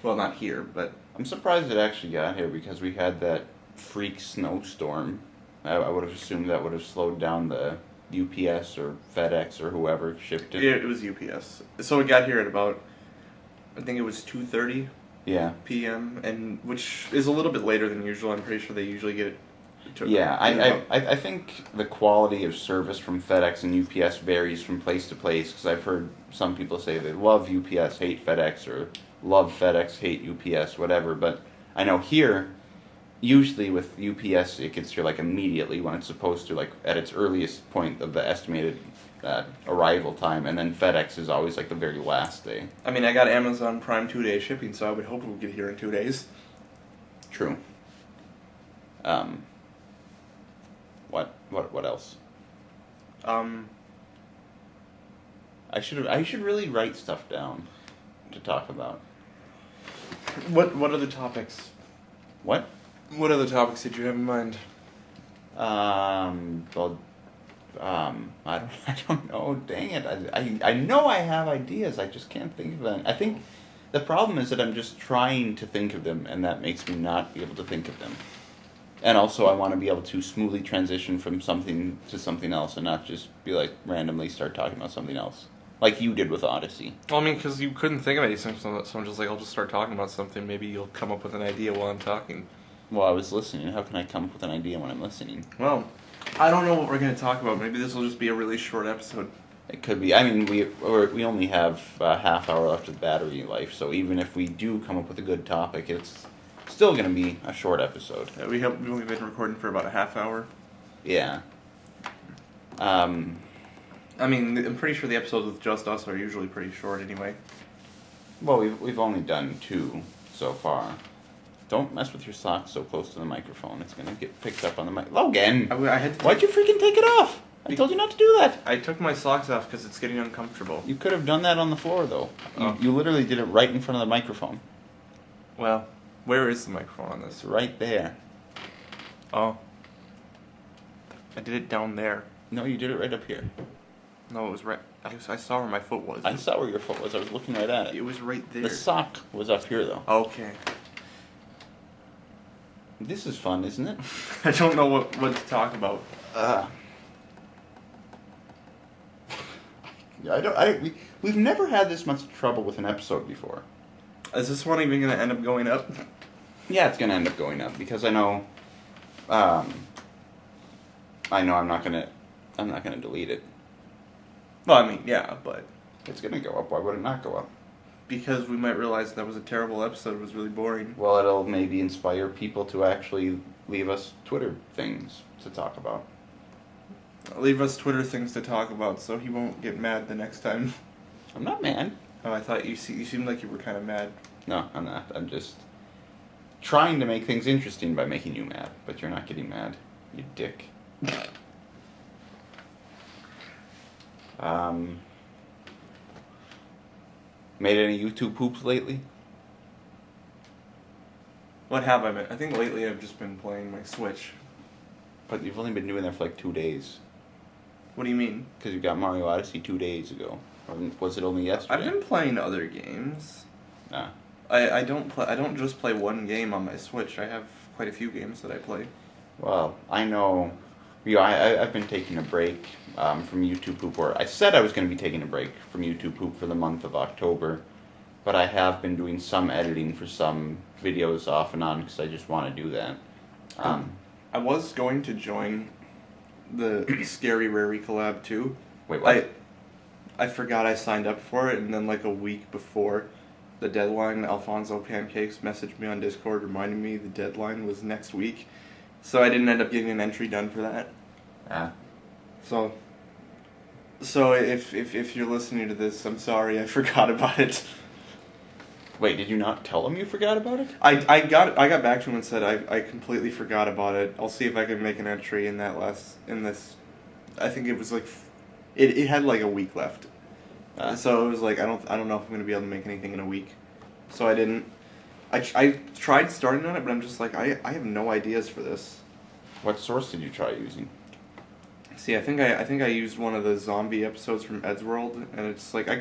S2: Well, not here, but
S1: I'm surprised it actually got here because we had that freak snowstorm. I would have assumed that would have slowed down the UPS or FedEx or whoever shipped it.
S2: It was UPS. So it got here at about, I think it was 2:30 p.m., and which is a little bit later than usual. I'm pretty sure they usually get it.
S1: I think the quality of service from FedEx and UPS varies from place to place because I've heard some people say they love UPS, hate FedEx, or love FedEx, hate UPS, whatever. But I know here, usually with UPS, it gets here immediately when it's supposed to, at its earliest point of the estimated arrival time, and then FedEx is always like the very last day.
S2: I mean, I got Amazon Prime 2-day shipping, so I would hope it would get here in 2 days.
S1: True. What else? I should really write stuff down to talk about.
S2: What other topics?
S1: What?
S2: What other topics did you have in mind?
S1: Well, I don't know. Dang it! I know I have ideas. I just can't think of them. I think the problem is that I'm just trying to think of them, and that makes me not be able to think of them. And also, I want to be able to smoothly transition from something to something else, and not just be like randomly start talking about something else, like you did with Odyssey.
S2: Well, I mean, because you couldn't think of anything, so I'm just like, I'll just start talking about something. Maybe you'll come up with an idea while I'm talking.
S1: Well, I was listening. How can I come up with an idea when I'm listening?
S2: Well, I don't know what we're going to talk about. Maybe this will just be a really short episode.
S1: It could be. I mean, we only have a half hour left of battery life, so even if we do come up with a good topic, it's still going to be a short episode.
S2: Yeah, we've only been recording for about a half hour.
S1: Yeah.
S2: I mean, I'm pretty sure the episodes with just us are usually pretty short anyway.
S1: Well, we've only done 2 so far. Don't mess with your socks so close to the microphone. It's gonna get picked up on the mic. Logan!
S2: I had to
S1: Why'd you freaking take it off? I told you not to do that.
S2: I took my socks off because it's getting uncomfortable.
S1: You could have done that on the floor, though.
S2: Oh.
S1: You literally did it right in front of the microphone.
S2: Well, where is the microphone on this?
S1: It's right there.
S2: Oh. I did it down there.
S1: No, you did it right up here.
S2: No, it was right. I saw where my foot was.
S1: I saw where your foot was. I was looking right at it.
S2: It was right there.
S1: The sock was up here, though.
S2: Okay.
S1: This is fun, isn't it?
S2: I don't know what to talk about.
S1: We've never had this much trouble with an episode before.
S2: Is this one even going to end up going up?
S1: Yeah, it's gonna end up going up because I know I'm not gonna delete it.
S2: Well, I mean, yeah, but
S1: It's gonna go up. Why would it not go up?
S2: because we might realize that was a terrible episode. It was really boring.
S1: Well, it'll maybe inspire people to actually leave us Twitter things to talk about.
S2: Leave us Twitter things to talk about so he won't get mad the next time.
S1: I'm not mad.
S2: Oh, I thought you seemed like you were kind of mad.
S1: No, I'm not. I'm just trying to make things interesting by making you mad, but you're not getting mad. You dick. Made any YouTube poops lately?
S2: What have I been? I think lately I've just been playing my Switch.
S1: But you've only been doing that for like 2 days.
S2: What do you mean?
S1: Because you got Mario Odyssey 2 days ago. Or was it only yesterday?
S2: I've been playing other games.
S1: Nah.
S2: I don't just play one game on my Switch. I have quite a few games that I play.
S1: Well, I know. I've been taking a break from YouTube Poop, or I said I was going to be taking a break from YouTube Poop for the month of October, but I have been doing some editing for some videos off and on because I just want to do that.
S2: I was going to join the Scary Rary collab too.
S1: Wait, what?
S2: I forgot I signed up for it, and then like a week before the deadline, Alfonso Pancakes messaged me on Discord reminding me the deadline was next week. So I didn't end up getting an entry done for that. So if you're listening to this, I'm sorry, I forgot about it.
S1: Wait, did you not tell him you forgot about it?
S2: I got back to him and said I completely forgot about it. I'll see if I can make an entry in this. I think it was like it had like a week left. So it was like I don't know if I'm gonna be able to make anything in a week. So I didn't. I tried starting on it, but I'm just like I have no ideas for this.
S1: What source did you try using?
S2: See, I think I used one of the zombie episodes from Ed's World, and it's like I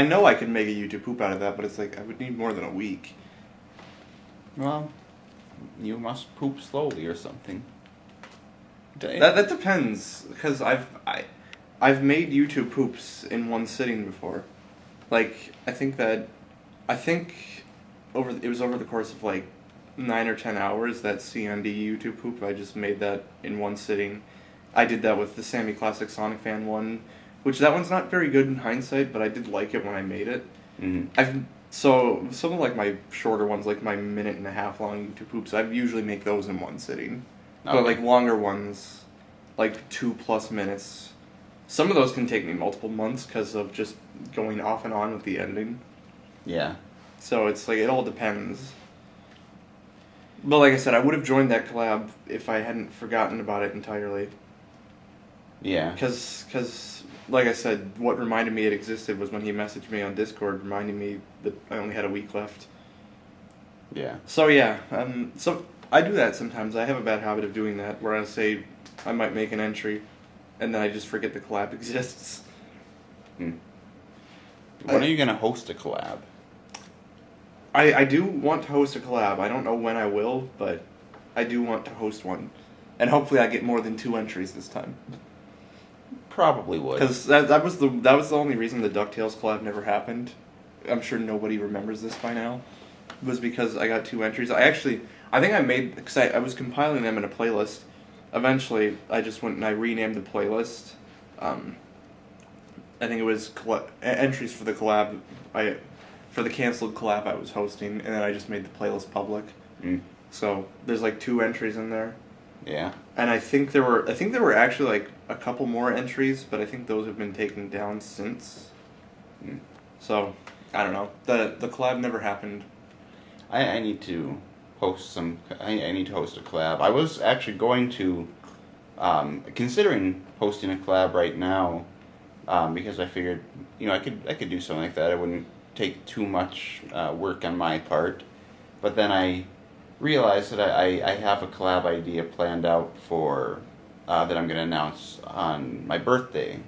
S2: know I could make a YouTube poop out of that, but it's like I would need more than a week.
S1: Well, you must poop slowly or something.
S2: That depends, because I've made YouTube poops in one sitting before. Like I think it was over the course of like 9 or 10 hours, that CND YouTube poop. I just made that in one sitting. I did that with the Sammy Classic Sonic Fan one, which that one's not very good in hindsight, but I did like it when I made it.
S1: Mm-hmm.
S2: So some of like my shorter ones, like my 1.5-minute long YouTube poops, I usually make those in one sitting. Okay. But like longer ones, like 2+ minutes, Some of those can take me multiple months because of just going off and on with the editing.
S1: Yeah.
S2: So it's like, it all depends. But like I said, I would have joined that collab if I hadn't forgotten about it entirely.
S1: Yeah.
S2: Because, like I said, what reminded me it existed was when he messaged me on Discord reminding me that I only had a week left.
S1: Yeah.
S2: So yeah, so I do that sometimes. I have a bad habit of doing that, where I say I might make an entry, and then I just forget the collab exists.
S1: When are you going to host a collab?
S2: I do want to host a collab. I don't know when I will, but I do want to host one. And hopefully I get more than 2 entries this time.
S1: Probably would.
S2: Because that was the only reason the DuckTales collab never happened. I'm sure nobody remembers this by now. Was because I got 2 entries. I think I made... Because I was compiling them in a playlist. Eventually, I just went and I renamed the playlist. I think it was entries for the collab... For the canceled collab I was hosting, and then I just made the playlist public. So there's like 2 entries in there.
S1: Yeah.
S2: And I think there were actually like a couple more entries, but I think those have been taken down since. So I don't know. The collab never happened.
S1: I need to host some. I need to host a collab. I was actually going to, considering hosting a collab right now, because I figured, I could do something like that. It wouldn't take too much work on my part. But then I realized that I have a collab idea planned out for that I'm going to announce on my birthday.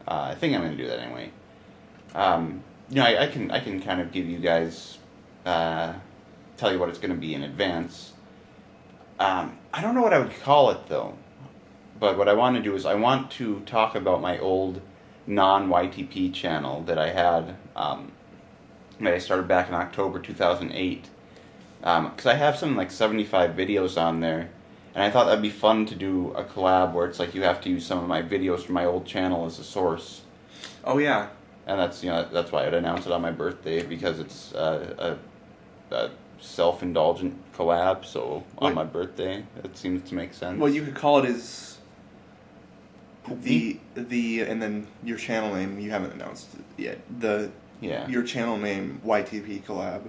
S1: I think I'm going to do that anyway. I can kind of give you guys tell you what it's going to be in advance. I don't know what I would call it though. But what I want to do is I want to talk about my old non-YTP channel that I had that I started back in October 2008. Because I have something like 75 videos on there, and I thought that'd be fun to do a collab where it's like you have to use some of my videos from my old channel as a source.
S2: Oh yeah.
S1: And that's why I'd announce it on my birthday, because it's a self-indulgent collab. So on my birthday, it seems to make sense.
S2: Well, you could call it as the and then your channel name. You haven't announced it yet. Your channel name YTP collab.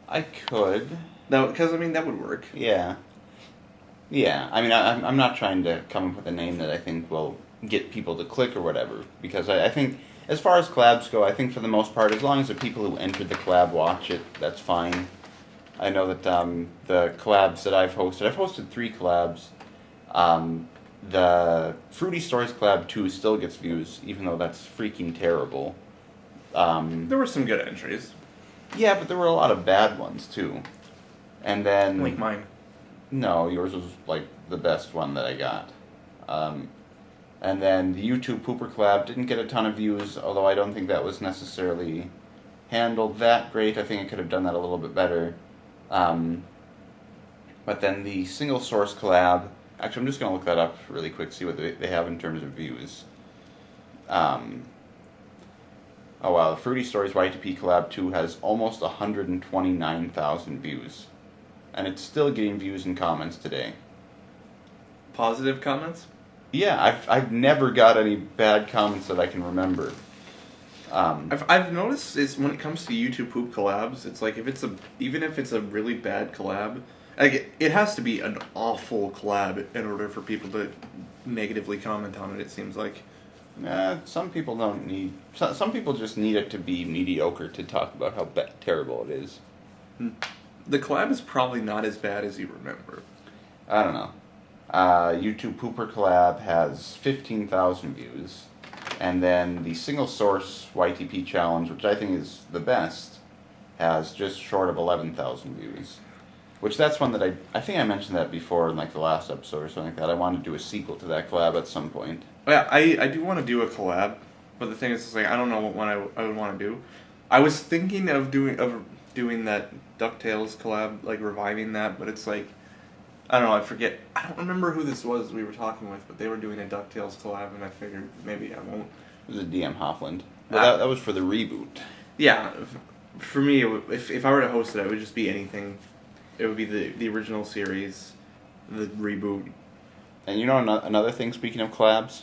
S1: I could.
S2: No, because that would work.
S1: Yeah. Yeah. I'm not trying to come up with a name that I think will get people to click or whatever, because I think, as far as collabs go, I think for the most part, as long as the people who entered the collab watch it, that's fine. I know that the collabs that I've hosted 3 collabs. The Fruity Stories collab 2 still gets views, even though that's freaking terrible.
S2: There were some good entries.
S1: Yeah, but there were a lot of bad ones too. And then...
S2: Like mine.
S1: No, yours was like the best one that I got. And then the YouTube Pooper collab didn't get a ton of views, although I don't think that was necessarily handled that great. I think I could have done that a little bit better. But then the single source collab... Actually, I'm just going to look that up really quick, see what they have in terms of views. Oh wow, the Fruity Stories YTP collab 2 has almost 129,000 views. And it's still getting views and comments today.
S2: Positive comments?
S1: Yeah, I've never got any bad comments that I can remember.
S2: I've noticed is when it comes to YouTube poop collabs, it's like even if it's a really bad collab, like it has to be an awful collab in order for people to negatively comment on it. It seems like.
S1: Some people don't need... Some people just need it to be mediocre to talk about how terrible it is.
S2: The collab is probably not as bad as you remember.
S1: I don't know. YouTube Pooper collab has 15,000 views. And then the single source YTP challenge, which I think is the best, has just short of 11,000 views. Which that's one that I think I mentioned that before in like the last episode or something like that. I want to do a sequel to that collab at some point.
S2: Yeah, I do want to do a collab, but the thing is, it's like I don't know what one I would want to do. I was thinking of doing that DuckTales collab, like reviving that, but it's like I don't know. I forget. I don't remember who this was we were talking with, but they were doing a DuckTales collab, and I figured maybe I won't.
S1: It was a DM Hoffland. But that was for the reboot.
S2: Yeah, for me, if I were to host it, it would just be anything. It would be the original series, the reboot.
S1: And you know another thing, speaking of collabs?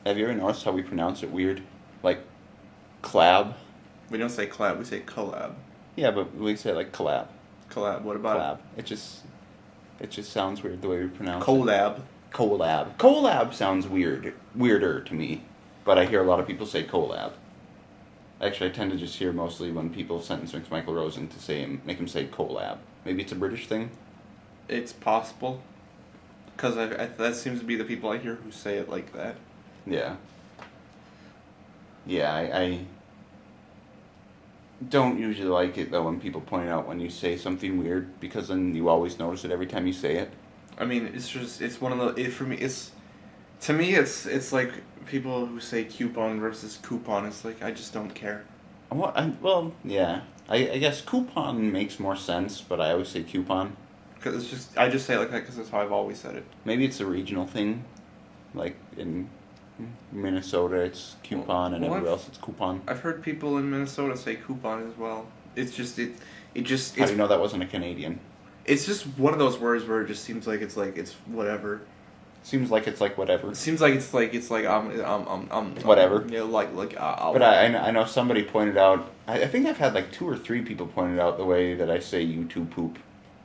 S1: Have you ever noticed how we pronounce it weird? Like, collab?
S2: We don't say collab, we say collab.
S1: Yeah, but we say like collab.
S2: Collab, what about
S1: Collab. It just sounds weird the way we pronounce it.
S2: collab?
S1: Collab. Collab sounds weirder to me, but I hear a lot of people say collab. Actually, I tend to just hear mostly when people sentence mix Michael Rosen to make him say collab. Maybe it's a British thing.
S2: It's possible. Because that seems to be the people I hear who say it like that.
S1: Yeah. Yeah, I don't usually like it though when people point out when you say something weird, because then you always notice it every time you say it.
S2: I mean, it's one of the, for me, to me, it's like people who say coupon versus coupon. It's like, I just don't care.
S1: Well, yeah. I guess coupon makes more sense, but I always say coupon.
S2: Because I just say it like that because that's how I've always said it.
S1: Maybe it's a regional thing. Like in Minnesota, it's coupon, and everywhere else it's coupon.
S2: I've heard people in Minnesota say coupon as well. It's just,
S1: How do you know that wasn't a Canadian?
S2: It's just one of those words where it just seems like it's whatever.
S1: Seems like it's like whatever.
S2: It seems like it's
S1: whatever.
S2: Yeah,
S1: But I know somebody pointed out. I think I've had like 2 or 3 people pointed out the way that I say YouTube poop,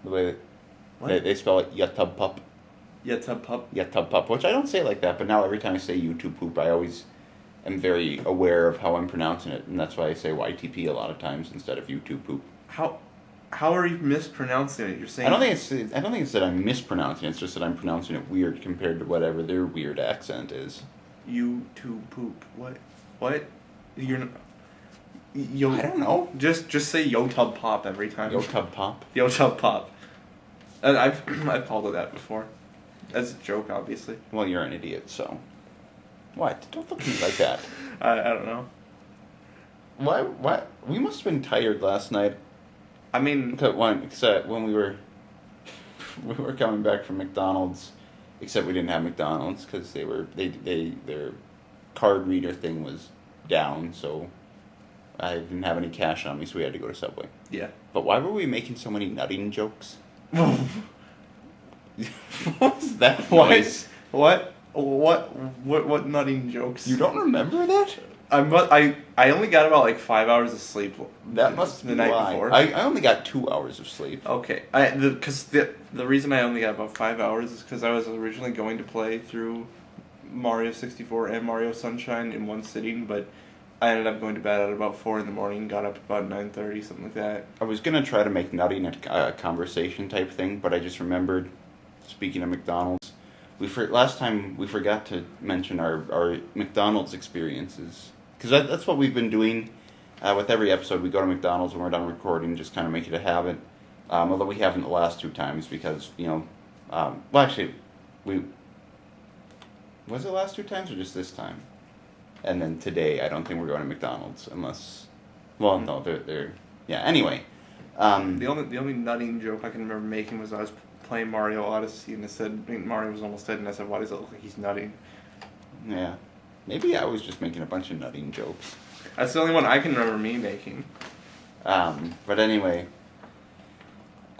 S1: the way that they spell it yatub pup.
S2: Yatub pup.
S1: Yatub pup, which I don't say like that. But now every time I say YouTube poop, I always am very aware of how I'm pronouncing it, and that's why I say YTP a lot of times instead of YouTube poop.
S2: How are you mispronouncing it? You're saying
S1: I don't think it's that I'm mispronouncing it. It's just that I'm pronouncing it weird compared to whatever their weird accent is.
S2: YouTube poop. What? I
S1: don't know.
S2: Just say Yotub pop every time.
S1: Yotub pop.
S2: Yotub pop. I've called it that before. That's a joke, obviously.
S1: Well, you're an idiot, so. What? Don't look at me like that.
S2: I don't know.
S1: Why? We must have been tired last night.
S2: I mean,
S1: except when we were coming back from McDonald's, except we didn't have McDonald's because their card reader thing was down, so I didn't have any cash on me, so we had to go to Subway.
S2: Yeah.
S1: But why were we making so many nutting jokes? What's that noise?
S2: What nutting jokes?
S1: You don't remember that?
S2: I only got about like 5 hours of sleep.
S1: That must be
S2: the night
S1: why.
S2: before.
S1: I only got 2 hours of sleep.
S2: Okay, the reason I only got about 5 hours is because I was originally going to play through Mario 64 and Mario Sunshine in one sitting, but I ended up going to bed at about 4 in the morning. Got up about 9:30, something like that.
S1: I was gonna try to make nutting a conversation type thing, but I just remembered. Speaking of McDonald's, last time we forgot to mention our McDonald's experiences. Because that's what we've been doing with every episode. We go to McDonald's when we're done recording, just kind of make it a habit. Although we haven't the last 2 times because, well, actually, was it the last 2 times or just this time? And then today, I don't think we're going to McDonald's unless, well, no, they're yeah. Anyway,
S2: the only nutting joke I can remember making was I was playing Mario Odyssey and Mario was almost dead, and I said, "Why does it look like he's nutting?"
S1: Yeah. Maybe I was just making a bunch of nutting jokes.
S2: That's the only one I can remember me making.
S1: But anyway,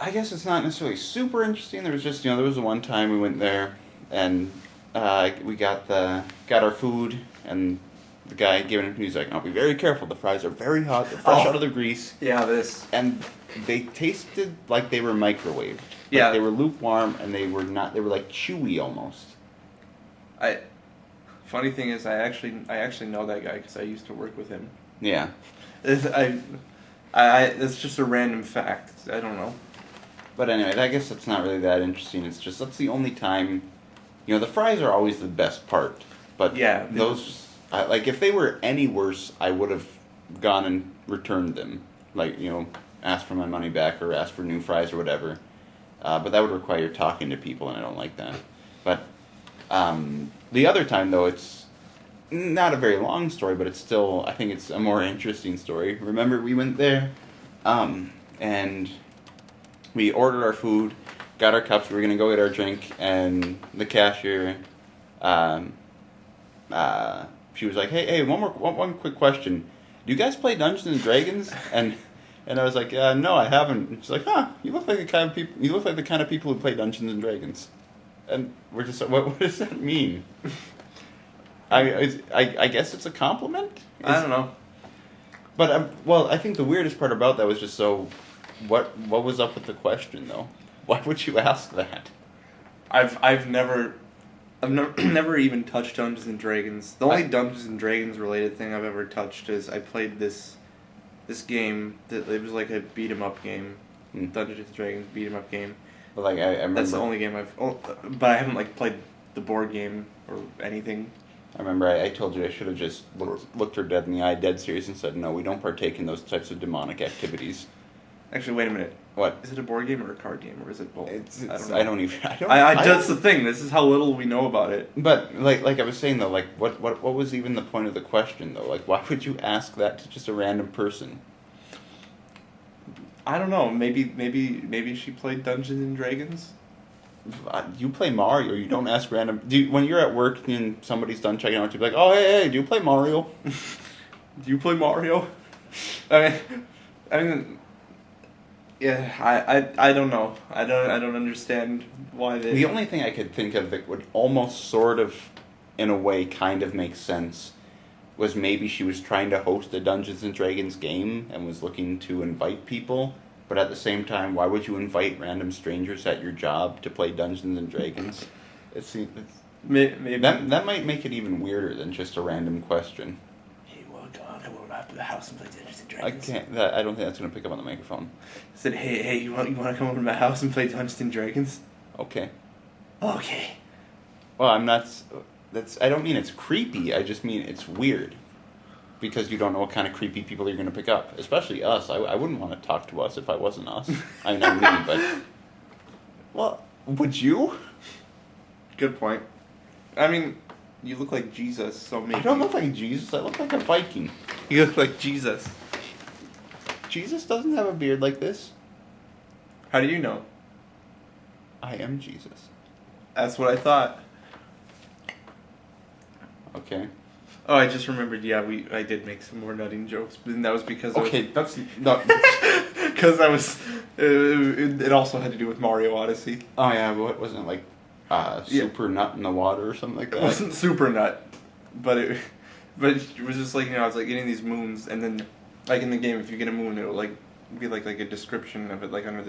S1: I guess it's not necessarily super interesting. There was just, there was the one time we went there, and we got our food, and the guy giving it, he's like, "I'll be very careful. The fries are very hot. They're fresh out of the grease."
S2: Yeah, this.
S1: And they tasted like they were microwaved.
S2: Yeah.
S1: They were lukewarm, and they were not. They were like chewy almost.
S2: Funny thing is, I actually know that guy because I used to work with him.
S1: Yeah.
S2: It's just a random fact. I don't know.
S1: But anyway, I guess that's not really that interesting. It's just that's the only time. The fries are always the best part. But
S2: yeah,
S1: those like if they were any worse, I would have gone and returned them. Like asked for my money back or asked for new fries or whatever. But that would require talking to people, and I don't like that. But the other time, though, it's not a very long story, but it's still, I think it's a more interesting story. Remember, we went there, and we ordered our food, got our cups, we were going to go get our drink, and the cashier, she was like, hey, one quick question. Do you guys play Dungeons and Dragons? And I was like, no, I haven't. And she's like, you look like the kind of people who play Dungeons and Dragons. And we're just, what does that mean? I guess it's a compliment.
S2: I don't know.
S1: But well, I think the weirdest part about that was just what was up with the question though? Why would you ask that?
S2: I've never never even touched Dungeons and Dragons. The only Dungeons and Dragons related thing I've ever touched is I played this game that it was like a beat 'em up game, Dungeons and Dragons beat 'em up game.
S1: But like I remember
S2: that's the only game but I haven't like played the board game or anything.
S1: I remember I told you I should have just looked her dead in the eye, dead serious, and said, no, we don't partake in those types of demonic activities.
S2: Actually, wait a minute.
S1: What?
S2: Is it a board game or a card game, or is it both?
S1: I don't even. That's
S2: the thing. This is how little we know about it.
S1: But like I was saying though, like what was even the point of the question though? Like, why would you ask that to just a random person?
S2: I don't know. Maybe she played Dungeons and Dragons.
S1: You play Mario. You don't ask random. When you're at work and somebody's done checking out, you be like, "Oh, hey, do you play Mario?
S2: Do you play Mario?" I mean, yeah. I don't know. I don't understand why they.
S1: The only thing I could think of that would almost sort of, in a way, kind of make sense, was maybe she was trying to host a Dungeons and Dragons game and was looking to invite people. But at the same time, why would you invite random strangers at your job to play Dungeons and Dragons?
S2: Maybe
S1: that might make it even weirder than just a random question.
S2: Hey, well, come over to the house and play Dungeons and Dragons.
S1: I don't think that's going to pick up on the microphone.
S2: I said, hey, you want to come over to my house and play Dungeons and Dragons?
S1: Okay.
S2: Okay.
S1: Well, I'm not. I don't mean it's creepy. I just mean it's weird. Because you don't know what kind of creepy people you're going to pick up. Especially us. I wouldn't want to talk to us if I wasn't us. I know me, but... Well, would you?
S2: Good point. I mean, you look like Jesus, so maybe...
S1: I don't look like Jesus. I look like a Viking.
S2: You look like Jesus.
S1: Jesus doesn't have a beard like this.
S2: How do you know?
S1: I am Jesus.
S2: That's what I thought.
S1: Okay.
S2: Oh, I just remembered. Yeah, I did make some more nutting jokes, but that was because
S1: that's not
S2: because I was. It also had to do with Mario Odyssey.
S1: Oh yeah, but wasn't it like super nut in the water or something like that?
S2: It wasn't super nut, but it was just like I was like getting these moons, and then like in the game, if you get a moon, it'll like be like a description of it, like under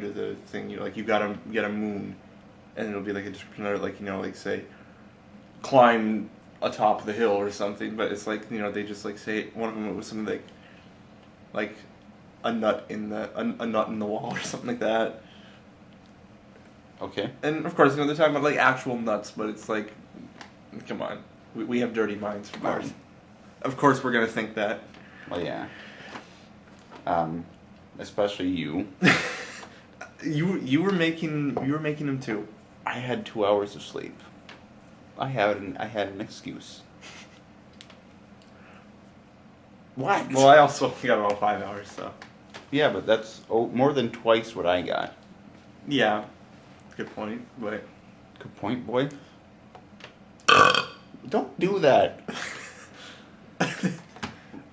S2: the thing. You got a moon, and it'll be like a description of it, like say, climb atop the hill or something, but it's like they just like say one of them was something like a nut in the wall or something like that.
S1: Okay.
S2: And of course they're talking about like actual nuts, but it's like, come on, we have dirty minds. Of course we're gonna think that.
S1: Well, yeah. Especially you.
S2: you were making them too.
S1: I had 2 hours of sleep. I had an excuse. What?
S2: Well, I also got about 5 hours, so.
S1: Yeah, but that's more than twice what I got.
S2: Yeah, good point, but.
S1: Good point, boy. Don't do that.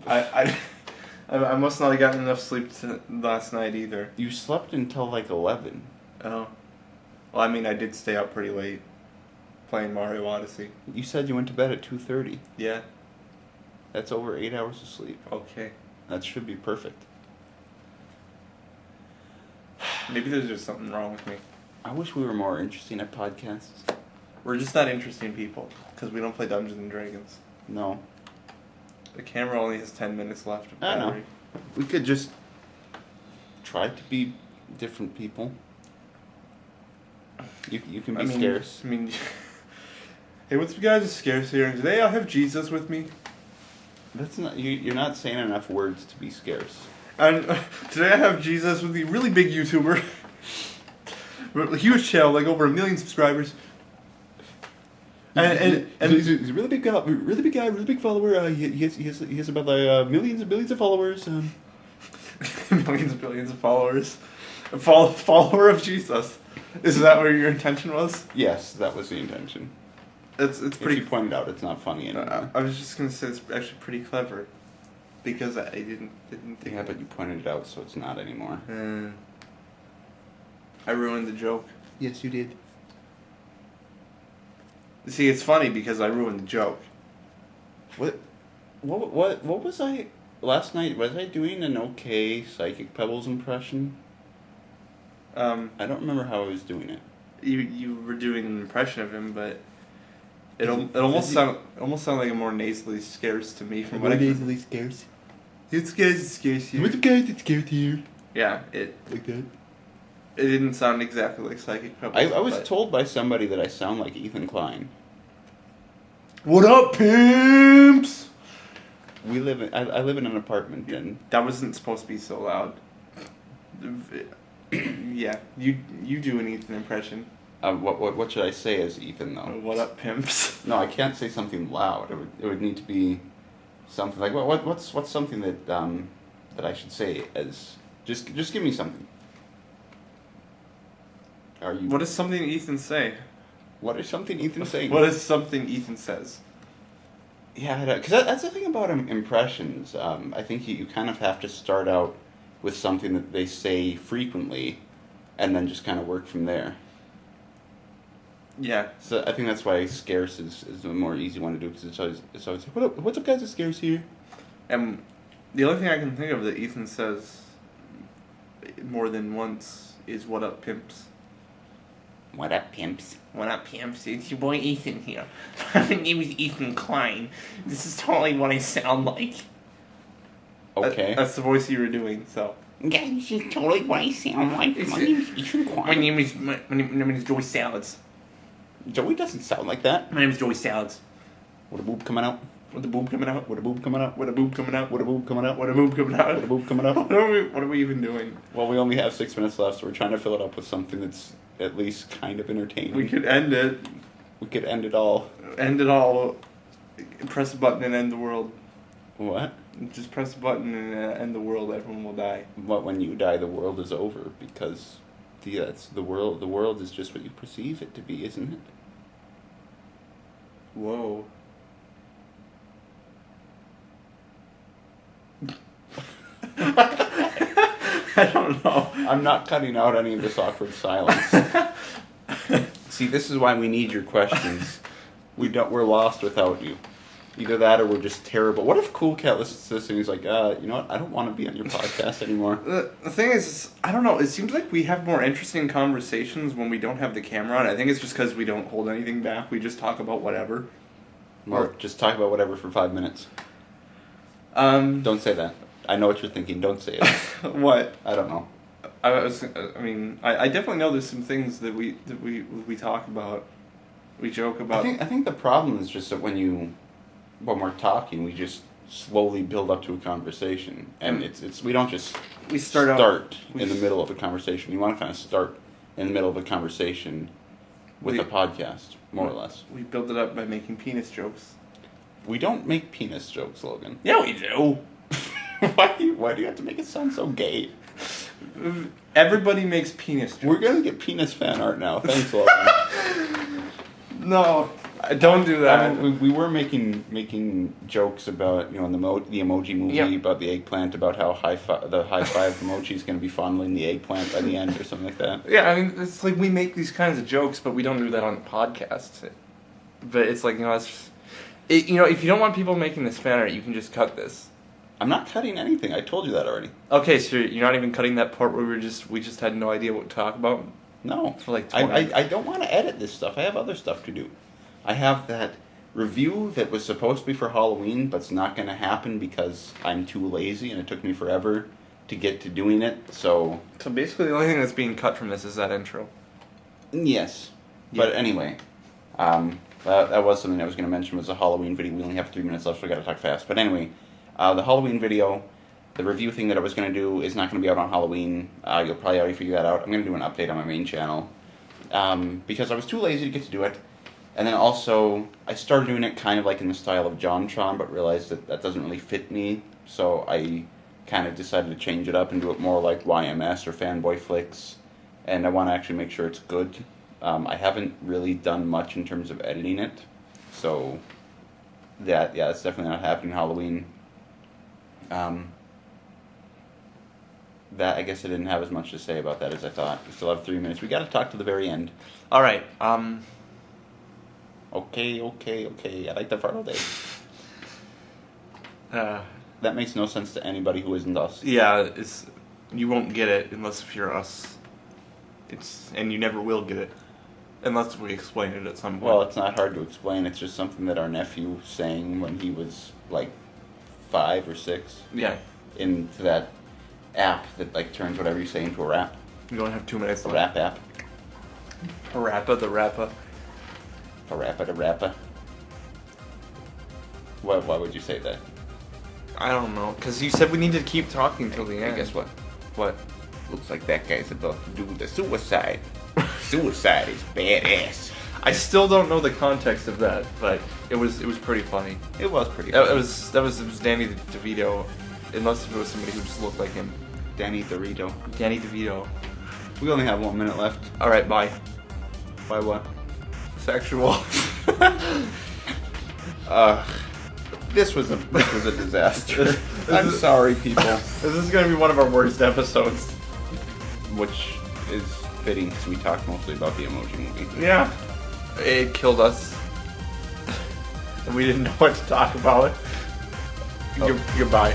S2: I must not have gotten enough sleep last night either.
S1: You slept until like 11.
S2: Oh. Well, I mean, I did stay up pretty late playing Mario Odyssey.
S1: You said you went to bed at 2:30.
S2: Yeah.
S1: That's over 8 hours of sleep.
S2: Okay.
S1: That should be perfect.
S2: Maybe there's just something wrong with me.
S1: I wish we were more interesting at podcasts.
S2: We're just not interesting people, because we don't play Dungeons and Dragons.
S1: No.
S2: The camera only has 10 minutes left of
S1: I
S2: battery.
S1: know. We could just try to be different people. You can be scarce.
S2: I mean, hey, what's up, guys? It's Scarce here, and today I have Jesus with me.
S1: That's not you're not saying enough words to be scarce.
S2: And today I have Jesus with me, really big YouTuber, huge channel, like over 1 million subscribers. And
S1: he's a really big guy, really big follower. He has about millions and billions of followers.
S2: Millions and billions of followers. A follower of Jesus. Is that what your intention was?
S1: Yes, that was the intention.
S2: It's pretty.
S1: If you pointed out, it's not funny anymore.
S2: I was just gonna say it's actually pretty clever, because I didn't think.
S1: Yeah, but you pointed it out, so it's not anymore.
S2: I ruined the joke.
S1: Yes, you did.
S2: See, it's funny because I ruined the joke.
S1: What was I last night? Was I doing an okay Psychic Pebbles impression? I don't remember how I was doing it.
S2: You were doing an impression of him, but it almost sounded like a more nasally scarce to me from what I can...
S1: nasally scarce.
S2: It scares you.
S1: What's the guy that's scared here?
S2: Yeah, it
S1: Like that.
S2: It didn't sound exactly like Psychic Pebbles.
S1: I was told by somebody that I sound like Ethan Klein.
S2: What up, pimps?
S1: I live in an apartment, and
S2: That wasn't supposed to be so loud. Yeah, you do an Ethan impression.
S1: what should I say as Ethan though?
S2: What up, pimps?
S1: No, I can't say something loud. It would need to be something like what's something that that I should say as just give me something. Are you?
S2: What does something Ethan say?
S1: What is something Ethan saying?
S2: What is something Ethan says?
S1: Yeah, because that's the thing about impressions. I think you kind of have to start out with something that they say frequently, and then just kind of work from there.
S2: Yeah.
S1: So I think that's why scarce is the more easy one to do, because it's always what's up guys, it's scarce here.
S2: And the only thing I can think of that Ethan says more than once is "What up, pimps."
S1: What up, pimps?
S2: What up, pimps? It's your boy Ethan here. My name is Ethan Klein. This is totally what I sound like.
S1: Okay.
S2: That's the voice you were doing, so.
S3: Yeah, this is totally what I sound like. My name is Ethan Klein.
S2: My name is Joey Salads.
S1: Joey doesn't sound like that.
S2: My name is Joey Salads.
S1: With a boob coming out.
S2: With the boob coming out.
S1: With a boob coming out.
S2: With a boob coming out.
S1: With a boob coming out.
S2: With a boob coming out.
S1: With a boob coming out.
S2: What are we even doing?
S1: Well, we only have 6 minutes left, so we're trying to fill it up with something that's at least kind of entertaining.
S2: We could end it.
S1: We could end it all.
S2: End it all. Press a button and end the world.
S1: What?
S2: Just press a button and end the world. Everyone will die.
S1: But when you die, the world is over, because the world. The world is just what you perceive it to be, isn't it?
S2: Whoa. I don't know.
S1: I'm not cutting out any of this awkward silence. See, this is why we need your questions. We're lost without you. Either that or we're just terrible. What if Cool Cat listens to this and he's like, you know what? I don't want to be on your podcast anymore.
S2: The thing is, I don't know. It seems like we have more interesting conversations when we don't have the camera on. I think it's just because we don't hold anything back. We just talk about whatever.
S1: Or just talk about whatever for 5 minutes.
S2: Don't
S1: say that. I know what you're thinking. Don't say it.
S2: What?
S1: I don't know.
S2: I definitely know there's some things that we talk about. We joke about.
S1: I think the problem is just that when we're talking, we just slowly build up to a conversation, and we don't just start in the middle of a conversation. You want to kind of start in the middle of a conversation with a podcast, more or less.
S2: We build it up by making penis jokes.
S1: We don't make penis jokes, Logan.
S2: Yeah, we do.
S1: Why do you have to make it sound so gay?
S2: Everybody makes penis jokes.
S1: We're gonna get penis fan art now. Thanks, Logan.
S2: No, don't do that.
S1: I mean, we were making jokes about, in the Emoji Movie,
S2: yep,
S1: about the eggplant, about how the high five emoji is going to be fondling the eggplant by the end or something like that.
S2: Yeah, I mean, it's like we make these kinds of jokes, but we don't do that on the podcast. But it's like, if you don't want people making this fan art, you can just cut this.
S1: I'm not cutting anything. I told you that already.
S2: Okay, so you're not even cutting that part where we just had no idea what to talk about?
S1: No.
S2: For like 20
S1: I don't want to edit this stuff. I have other stuff to do. I have that review that was supposed to be for Halloween, but it's not going to happen because I'm too lazy and it took me forever to get to doing it. So
S2: basically the only thing that's being cut from this is that intro.
S1: Yes.
S2: Yeah.
S1: But anyway, that was something I was going to mention, was a Halloween video. We only have 3 minutes left, so we got to talk fast. But anyway, the Halloween video, the review thing that I was going to do is not going to be out on Halloween. You'll probably already figure that out. I'm going to do an update on my main channel because I was too lazy to get to do it. And then also, I started doing it kind of like in the style of JonTron, but realized that doesn't really fit me. So I kind of decided to change it up and do it more like YMS or Fanboy Flicks. And I want to actually make sure it's good. I haven't really done much in terms of editing it. So that's definitely not happening Halloween. That I guess I didn't have as much to say about that as I thought. We still have 3 minutes. We got to talk to the very end.
S2: All right.
S1: Okay. I like that part all day. That makes no sense to anybody who isn't us.
S2: Yeah, you won't get it unless if you're us. And you never will get it unless we explain it at some point.
S1: Well, it's not hard to explain. It's just something that our nephew sang when he was like 5 or 6.
S2: Yeah.
S1: Into that app that like turns whatever you say into a rap.
S2: You don't have 2 minutes
S1: A
S2: left.
S1: rap app.
S2: Parappa the Rappa.
S1: Parappa the rappa. Why would you say that?
S2: I don't know, because you said we needed to keep talking till the end.
S1: Hey, guess what?
S2: What?
S1: Looks like that guy's about to do the suicide. Suicide is badass.
S2: I still don't know the context of that, but it was pretty funny.
S1: It was pretty
S2: It
S1: funny.
S2: was Danny DeVito, unless if it was somebody who just looked like him.
S1: Danny Dorito.
S2: Danny DeVito.
S1: We only have 1 minute left.
S2: All right, bye.
S1: Why what?
S2: Sexual.
S1: This was a disaster. I'm sorry, people.
S2: This is gonna be one of our worst episodes.
S1: Which is fitting because we talked mostly about the Emoji Movie.
S2: Yeah. It killed us. And we didn't know what to talk about.
S1: Oh.
S2: Goodbye.